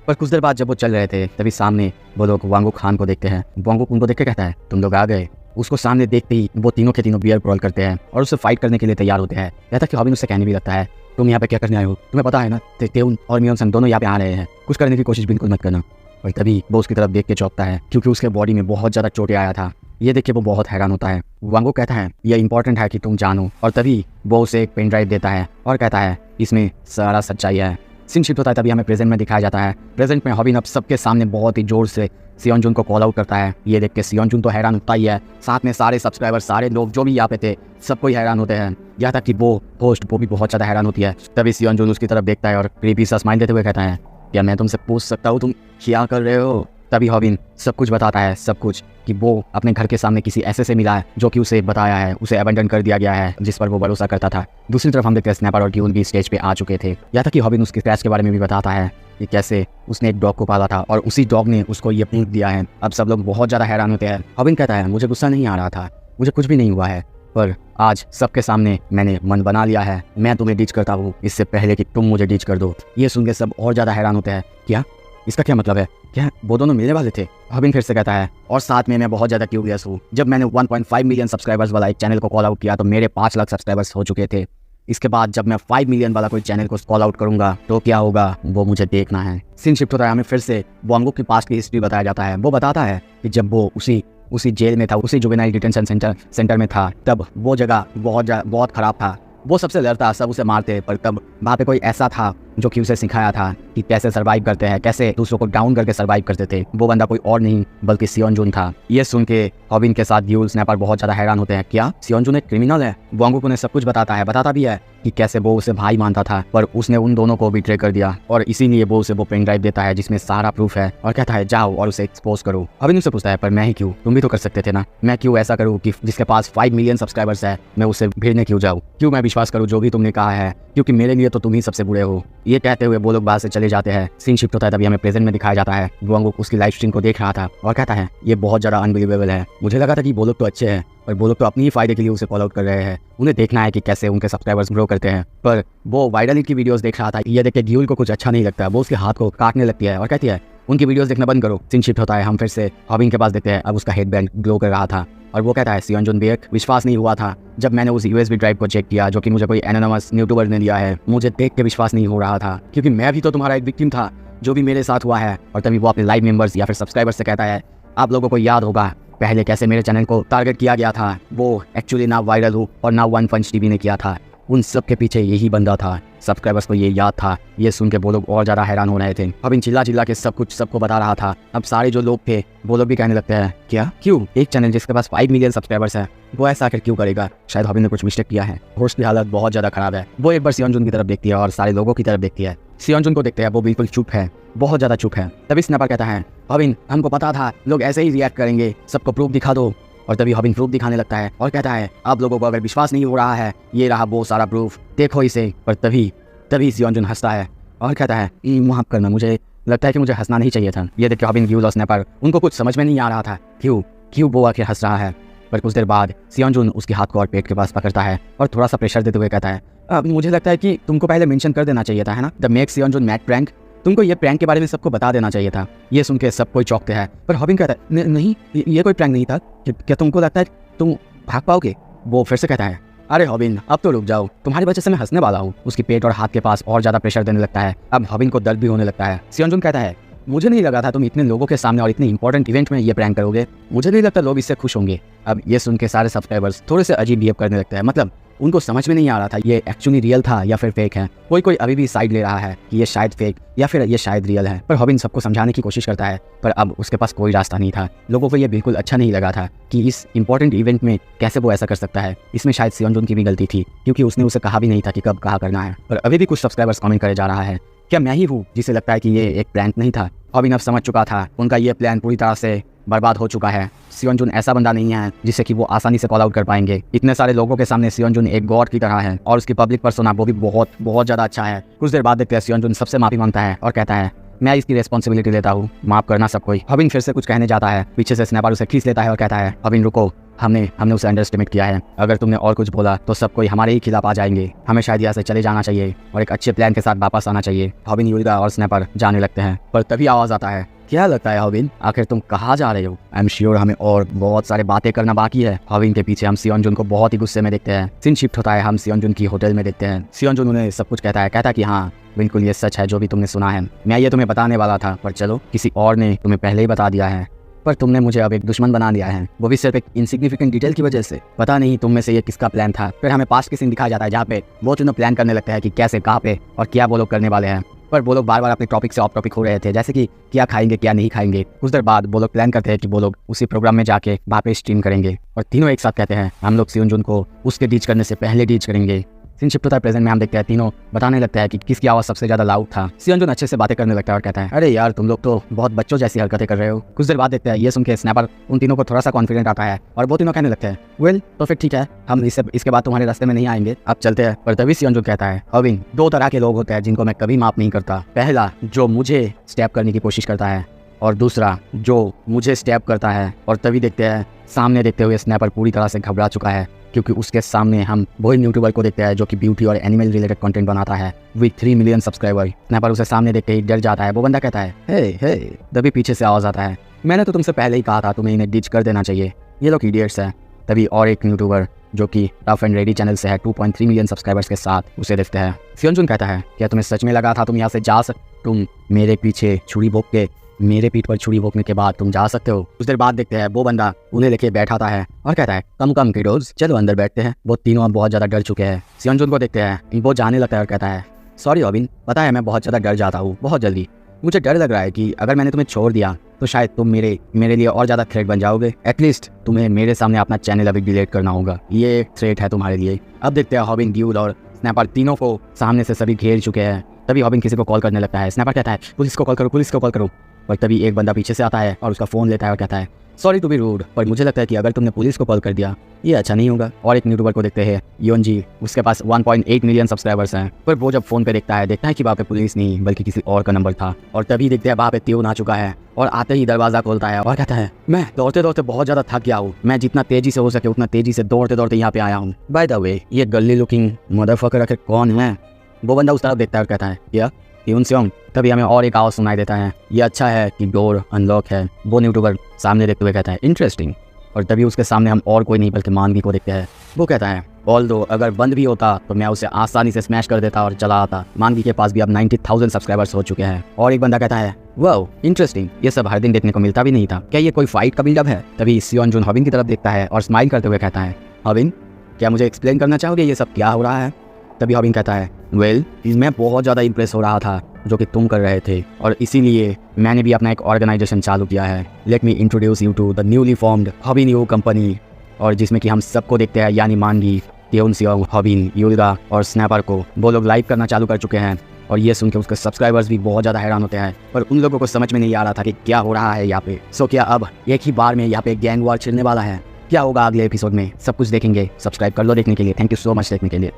पर कुछ देर बाद जब वो चल रहे थे तभी सामने वो लोग वांगू खान को देखते हैं। वांगू उनको देख के कहता है तुम लोग आ गए। उसको सामने देखते ही वो तीनों के तीनों बियर क्रॉल करते हैं और उससे फाइट करने के लिए तैयार होते हैं। यहाँ तक कि हॉबिन उससे कहने भी लगता है तुम यहाँ पे क्या करने आए हो, तुम्हें पता है ना तेउन और मियोन सन दोनों यहाँ पे आ रहे हैं, कुछ करने की कोशिश बिल्कुल मत करना। और तभी वो उसकी तरफ देख के चौंकता है क्योंकि उसके बॉडी में बहुत ज़्यादा चोटें आया था। ये देख के वो बहुत हैरान होता है। वांगू कहता है यह इंपॉर्टेंट है कि तुम जानो। और तभी वो उसे एक पेन ड्राइव देता है और कहता है इसमें सारा सच्चाई है। सीन शिफ्ट होता है, तभी हमें प्रेजेंट में दिखाया जाता है। प्रेजेंट में हॉबिन अब सबके सामने बहुत ही जोर से सियोन जून को कॉल आउट करता है। ये देख के सियोन जून तो हैरान होता ही है, साथ में सारे सब्सक्राइबर, सारे लोग जो भी यहाँ पे थे सबको ही हैरान होते हैं। यहाँ तक कि वो होस्ट वो भी बहुत ज़्यादा हैरान होती है। तभी सियोन जून उसकी तरफ देखता है और क्रीपी सा स्माइल देते हुए कहता है क्या मैं तुमसे पूछ सकता हूँ तुम क्या कर रहे हो। तभी हॉबिन सब कुछ बताता है, सब कुछ, कि वो अपने घर के सामने किसी ऐसे से मिला है जो कि उसे बताया है, उसे अबेंडन कर दिया गया है जिस पर वो भरोसा करता था। दूसरी तरफ हम देखते हैं स्नैपर और गियोल भी स्टेज पे आ चुके थे। यहाँ तक कि हॉबिन उसके क्रैश के बारे में भी बताता है कि कैसे उसने एक डॉग को पाला था और उसी डॉग ने उसको ये प्रूफ दिया है। अब सब लोग बहुत ज़्यादा हैरान होते हैं। हॉबिन कहता है मुझे गुस्सा नहीं आ रहा था, मुझे कुछ भी नहीं हुआ है, पर आज सबके सामने मैंने मन बना लिया है, मैं तुम्हें डीच करता हूँ इससे पहले कि तुम मुझे डीच कर दो। ये सुन के सब और ज़्यादा हैरान होते हैं, क्या इसका क्या मतलब है, क्या वो दोनों मिलने वाले थे। हॉबिन फिर से कहता है और साथ में मैं बहुत ज़्यादा क्यूरियस हूँ। जब मैंने 1.5 मिलियन सब्सक्राइबर्स वाला एक चैनल को कॉल आउट किया तो मेरे 5 लाख सब्सक्राइबर्स हो चुके थे। इसके बाद जब मैं 5 मिलियन वाला कोई चैनल को कॉल आउट करूंगा तो क्या होगा वो मुझे देखना है। सीन शिफ्ट होता है, हमें फिर से वांगू के पास की हिस्ट्री बताया जाता है। वो बताता है कि जब वो उसी जेल में था, उसी जुवेनाइल डिटेंशन सेंटर में था, तब वो जगह बहुत ख़राब था। वो सबसे डरता, सब उसे मारते, पर तब वहाँ पे कोई ऐसा था जो कि उसे सिखाया था कि कैसे सर्वाइव करते हैं, कैसे दूसरों को डाउन करके सर्वाइव करते थे। वो बंदा कोई और नहीं बल्कि सियोन जून था। ये सुन के हॉबिन के साथ गियोल, स्नैपर बहुत ज़्यादा हैरान होते हैं, क्या सियोन जून एक क्रिमिनल है। वांगू उन्हें सब कुछ बताता भी है कि कैसे वो उसे भाई मानता था पर उसने उन दोनों को बिट्रे कर दिया और इसीलिए वो उसे वो पेन ड्राइव देता है जिसमें सारा प्रूफ है और कहता है जाओ और उसे एक्सपोज करो। हॉबिन उससे पूछता है पर मैं ही क्यों, तुम भी तो कर सकते थे ना, मैं क्यों ऐसा करूँ कि जिसके पास 5 मिलियन सब्सक्राइबर्स है मैं उसे भेजने क्यों जाऊँ, क्यों मैं विश्वास करूँ जो भी तुमने कहा है, क्योंकि मेरे लिए तो तुम ही सबसे बुरे हो। ये कहते हुए वो लोग बाहर से चले जाते हैं। सीन शिफ्ट होता है, तभी हमें प्रेजेंट में दिखाया जाता है। वांगू उसकी लाइव स्ट्रीम को देख रहा था और कहता है ये बहुत ज़्यादा अनबिलीवेबल है, मुझे लगा था कि वो लोग तो अच्छे हैं और वो लोग तो अपनी ही फायदे के लिए उसे कॉल आउट कर रहे हैं, उन्हें देखना है कि कैसे उनके सब्सक्राइबर्स ग्रो करते हैं। पर वो वायरल हिट की वीडियोस देख रहा था, ये देख के गियोल को कुछ अच्छा नहीं लगता, वो उसके हाथ को काटने लगती है और कहती है उनकी वीडियोस देखना बंद करो। सीन शिफ्ट होता है, हम फिर से हॉबिन के पास देखते हैं। अब उसका हेडबैंड ग्लो कर रहा था और वो कहता है सियोन जून बेक, विश्वास नहीं हुआ था जब मैंने उस USB ड्राइव को चेक किया जो कि मुझे कोई एनोनिमस यूट्यूबर ने दिया है, मुझे देख के विश्वास नहीं हो रहा था क्योंकि मैं भी तो तुम्हारा एक विक्टिम था जो भी मेरे साथ हुआ है। और तभी वो अपने लाइव मेंबर्स या फिर सब्सक्राइबर्स से कहता है आप लोगों को याद होगा पहले कैसे मेरे चैनल को टारगेट किया गया था, वो एक्चुअली ना वायरल हो और ना वन पंच टीवी ने किया था, उन सब के पीछे यही बंदा था। सब्सक्राइबर्स को ये याद था। ये सुन के वो लोग और ज़्यादा हैरान हो रहे थे। हॉबिन चिल्ला के सब कुछ सबको बता रहा था। अब सारे जो लोग थे वो लोग भी कहने लगते हैं क्या, क्यों एक चैनल जिसके पास 5 मिलियन सब्सक्राइबर्स है वो ऐसा आखिर क्यों करेगा, शायद हॉबिन ने कुछ मिस्टेक किया है। होस्ट की हालत बहुत ज़्यादा खराब है। वो एक बार सियोन जून की तरफ देखती है और सारे लोगों की तरफ देखती है। सियोन जून को देखते हैं, वो बिल्कुल चुप है, बहुत ज़्यादा चुप है। तभी स्नैपर कहता है हॉबिन हमको पता था लोग ऐसे ही रिएक्ट करेंगे, सबको प्रूफ दिखा दो। और तभी हॉबिन प्रूफ दिखाने लगता है और कहता है आप लोगों को अगर विश्वास नहीं हो रहा है ये रहा वो सारा प्रूफ, देखो इसे। पर तभी सियोन जून हंसता है और कहता है माफ करना, मुझे लगता है कि मुझे हंसना नहीं चाहिए था। ये देख के हॉबिन, गियोल और स्नैपर उनको कुछ समझ में नहीं आ रहा था क्यों वो आके हंस रहा है। पर कुछ देर बाद सियोन जून उसके हाथ को और पेट के पास पकड़ता है और थोड़ा सा प्रेशर देते हुए कहता है अब मुझे लगता है कि तुमको पहले मेंशन कर देना चाहिए था, है ना, द मेक सियोन जून मैड प्रैंक, तुमको ये प्रैंक के बारे में सबको बता देना चाहिए था। ये सुन के सब कोई चौंकते हैं। पर हॉबिन कहता है नहीं ये कोई प्रैंक नहीं था, क्या तुमको लगता है तुम भाग पाओगे। वो फिर से कहता है अरे हॉबिन अब तो रुक जाओ, तुम्हारी वजह से मैं हंसने वाला हूँ। उसकी पेट और हाथ के पास और ज़्यादा प्रेशर देने लगता है। अब हॉबिन को दर्द भी होने लगता है। सियोन जून कहता है मुझे नहीं लगा था तुम इतने लोगों के सामने और इतने इंपॉर्टेंट इवेंट में ये प्रैंक करोगे, मुझे नहीं लगता लोग इससे खुश होंगे। अब ये सुन के सारे सब्सक्राइबर्स थोड़े से अजीब बिहेव करने लगते हैं, मतलब उनको समझ में नहीं आ रहा था ये एक्चुअली रियल था या फिर फेक है। कोई कोई अभी भी साइड ले रहा है कि ये शायद फेक या फिर ये शायद रियल है, पर हॉबिन सबको समझाने की कोशिश करता है, पर अब उसके पास कोई रास्ता नहीं था। लोगों को ये बिल्कुल अच्छा नहीं लगा था कि इस इंपॉर्टेंट इवेंट में कैसे वो ऐसा कर सकता है। इसमें शायद सियोनजुन की भी गलती थी, क्योंकि उसने उसे कहा भी नहीं था कि कब कहा करना है। पर अभी भी कुछ सब्सक्राइबर्स कमेंट करे जा रहा है, क्या मैं ही हूँ जिसे लगता है कि ये एक प्लान नहीं था। हॉबिन अब समझ चुका था, उनका ये प्लान पूरी तरह से बर्बाद हो चुका है। सियोनजुन ऐसा बंदा नहीं है जिसे कि वो आसानी से कॉल आउट कर पाएंगे। इतने सारे लोगों के सामने सियोनजुन एक गॉड की तरह है और उसकी पब्लिक पर्सोना वो भी बहुत बहुत ज़्यादा अच्छा है। कुछ देर बाद देखते हैं सियोनजुन सबसे माफी मांगता है और कहता है मैं इसकी रिस्पॉन्सिबिलिटी लेता हूँ, माफ करना सब कोई। हॉबिन फिर से कुछ कहने जाता है, पीछे से स्नैपर उसे खींच लेता है और कहता है हॉबिन रुको, हमने उसे अंडरएस्टिमेट किया है। अगर तुमने और कुछ बोला तो सब कोई हमारे ही खिलाफ आ जाएंगे। हमें शायद यहाँ से चले जाना चाहिए और एक अच्छे प्लान के साथ वापस आना चाहिए। हॉबिन, यूल्गा और स्नैपर जाने लगते हैं, पर तभी आवाज़ आता है, क्या लगता है हॉबिन, आखिर तुम कहाँ जा रहे हो? आई एम श्योर हमें और बहुत सारे बातें करना बाकी है। हॉबिन के पीछे हम सियोनजुन को बहुत ही गुस्से में देखते हैं। सीन शिफ्ट होता है, हम सियोनजुन की होटल में देखते हैं। सियोनजुन उन्हें सब कुछ कहता है कि हाँ बिल्कुल ये सच है जो भी तुमने सुना है। मैं ये तुम्हें बताने वाला था, पर चलो किसी और ने तुम्हें पहले ही बता दिया है। पर तुमने मुझे अब एक दुश्मन बना दिया है, वो भी सिर्फ एक इनसिग्निफिकेंट डिटेल की वजह से। पता नहीं तुम में से ये किसका प्लान था। फिर हमें पास्ट की सीन दिखाया जाता है जहाँ पे वो तीनों प्लान करने लगते हैं कि कैसे, कहाँ पे और क्या वो लोग करने वाले हैं। पर वो लोग बार बार अपने टॉपिक से ऑफ टॉपिक हो रहे थे, जैसे कि क्या खाएंगे क्या नहीं खाएंगे। कुछ देर बाद वो लोग प्लान करते हैं कि वो लोग उसी प्रोग्राम में जाके वहाँ पे स्ट्रीम करेंगे और तीनों एक साथ कहते हैं हम लोग सियोनजुन को उसके डीच करने से पहले डीच करेंगे। सीन शिफ्ट होता है प्रेजेंट में, हम देखते हैं तीनों बताने लगता है कि किसकी आवाज़ सबसे ज़्यादा लाउड था। सियोनजुन अच्छे से बातें करने लगता है और कहता है अरे यार तुम लोग तो बहुत बच्चों जैसी हरकतें कर रहे हो। कुछ देर बाद देखते हैं ये सुन के स्नैपर उन तीनों को थोड़ा सा कॉन्फिडेंट आता है और वो तीनों कहने लगते हैं वेल तो फिर ठीक है, हम इसके बाद तुम्हारे रास्ते में नहीं आएंगे, अब चलते हैं। पर तभी सियोनजुन कहता है हॉबिन, दो तरह के लोग होते हैं जिनको मैं कभी माफ नहीं करता। पहला जो मुझे स्टैप करने की कोशिश करता है और दूसरा जो मुझे स्टैप करता है। और तभी देखते हैं सामने देखते हुए स्नैपर पूरी तरह से घबरा चुका है, क्योंकि उसके सामने हम वही यूट्यूबर को देखते हैं जो कि ब्यूटी और एनिमल रिलेटेड कंटेंट बनाता है विद 3 मिलियन सब्सक्राइबर। स्नैपर उसे सामने देखते ही डर जाता है। वो बंदा कहता है हे तभी पीछे से आवाज़ आता है मैंने तो तुमसे पहले ही कहा था तुम्हें इन्हें डिच कर देना चाहिए, ये लोग इडियट्स हैं। तभी और एक यूट्यूबर जो कि टफ एंड रेडी चैनल से है 2.3 मिलियन सब्सक्राइबर्स के साथ उसे देखते हैं। सियोनजुन कहता है क्या तुम्हें सच में लगा था तुम यहाँ से जा तुम मेरे पीछे छुरी भोंक के मेरे पीठ पर छुरी भोंकने के बाद तुम जा सकते हो। कुछ देर बाद देखते हैं वो बंदा उन्हें लेके बैठाता है और कहता है कम किडोज चलो अंदर बैठते हैं। वो तीनों अब बहुत ज़्यादा डर चुके हैं। सियोनजुन को देखते हैं, वो जाने लगता है और कहता है सॉरी हॉबिन, पता है मैं बहुत ज़्यादा डर जाता हूँ बहुत जल्दी। मुझे डर लग रहा है कि अगर मैंने तुम्हें छोड़ दिया तो शायद तुम मेरे लिए और ज़्यादा थ्रेट बन जाओगे। एटलीस्ट तुम्हें मेरे सामने अपना चैनल अभी डिलीट करना होगा, ये एक थ्रेट है तुम्हारे लिए। अब देखते हैं हॉबिन, ड्यूल और स्नैपर तीनों को सामने से सभी घेर चुके हैं। तभी हॉबिन किसी को कॉल करने लगता है। स्नैपर कहता है पुलिस को कॉल करो। पर तभी एक बंदा पीछे से आता है और उसका फ़ोन लेता है और कहता है सॉरी टू बी रूड, पर मुझे लगता है कि अगर तुमने पुलिस को कॉल कर दिया ये अच्छा नहीं होगा। और एक यूट्यूबर को देखते हैं योनजी, उसके पास 1.8 मिलियन सब्सक्राइबर्स हैं। पर वो जब फोन पे देखता है कि वहाँ पे पुलिस नहीं बल्कि किसी और का नंबर था। और तभी देखते हैं वहाँ पे त्योन आ चुका है और आते ही दरवाज़ा खोलता है और कहता है मैं दौड़ते दौड़ते बहुत ज़्यादा थक गया हूँ, मैं जितना तेजी से हो सके उतना तेजी से दौड़ते दौड़ते यहाँ पे आया हूँ। बाय द वे ये गली लुकिंग मदरफकर आखिर कौन है? वो बंदा उस तरफ देखता है और कहता है या त्योन सेओंग। तभी हमें और एक आवाज़ सुनाई देता है, ये अच्छा है कि डोर अनलॉक है। वो यूट्यूबर सामने देखते हुए कहता है इंटरेस्टिंग। और तभी उसके सामने हम और कोई नहीं बल्कि मानवी को देखते हैं। वो कहता है ऑल्दो अगर बंद भी होता तो मैं उसे आसानी से स्मैश कर देता और चला आता। मानवी के पास भी अब 90,000 सब्सक्राइबर्स हो चुके हैं। और एक बंदा कहता है वाओ इंटरेस्टिंग, ये सब हर दिन देखने को मिलता भी नहीं था, क्या ये कोई फाइट का बिल्डअप है? तभी सियोनजुन हॉबिन की तरफ देखता है और स्माइल करते हुए कहता है हॉबिन, क्या मुझे एक्सप्लेन करना चाहोगे ये सब क्या हो रहा है? तभी हॉबिन कहता है वेल मैं बहुत ज़्यादा इंप्रेस हो रहा था जो कि तुम कर रहे थे और इसीलिए मैंने भी अपना एक ऑर्गेनाइजेशन चालू किया है। Let me introduce you to the newly formed हॉबिन यू कंपनी, और जिसमें कि हम सबको देखते हैं यानी मानवी, त्योन सेओंग, हॉबिन, यूल्गा और स्नैपर को। वो लोग लाइव करना चालू कर चुके हैं और ये सुन के उसके सब्सक्राइबर्स भी बहुत ज़्यादा हैरान होते हैं। पर उन लोगों को समझ में नहीं आ रहा था कि क्या हो रहा है यहाँ पे। सो क्या अब एक ही बार में यहाँ पे गैंग वॉर छिड़ने वाला है? क्या होगा अगले एपिसोड में, सब कुछ देखेंगे। सब्सक्राइब कर लो देखने के लिए। थैंक यू सो मच देखने के लिए।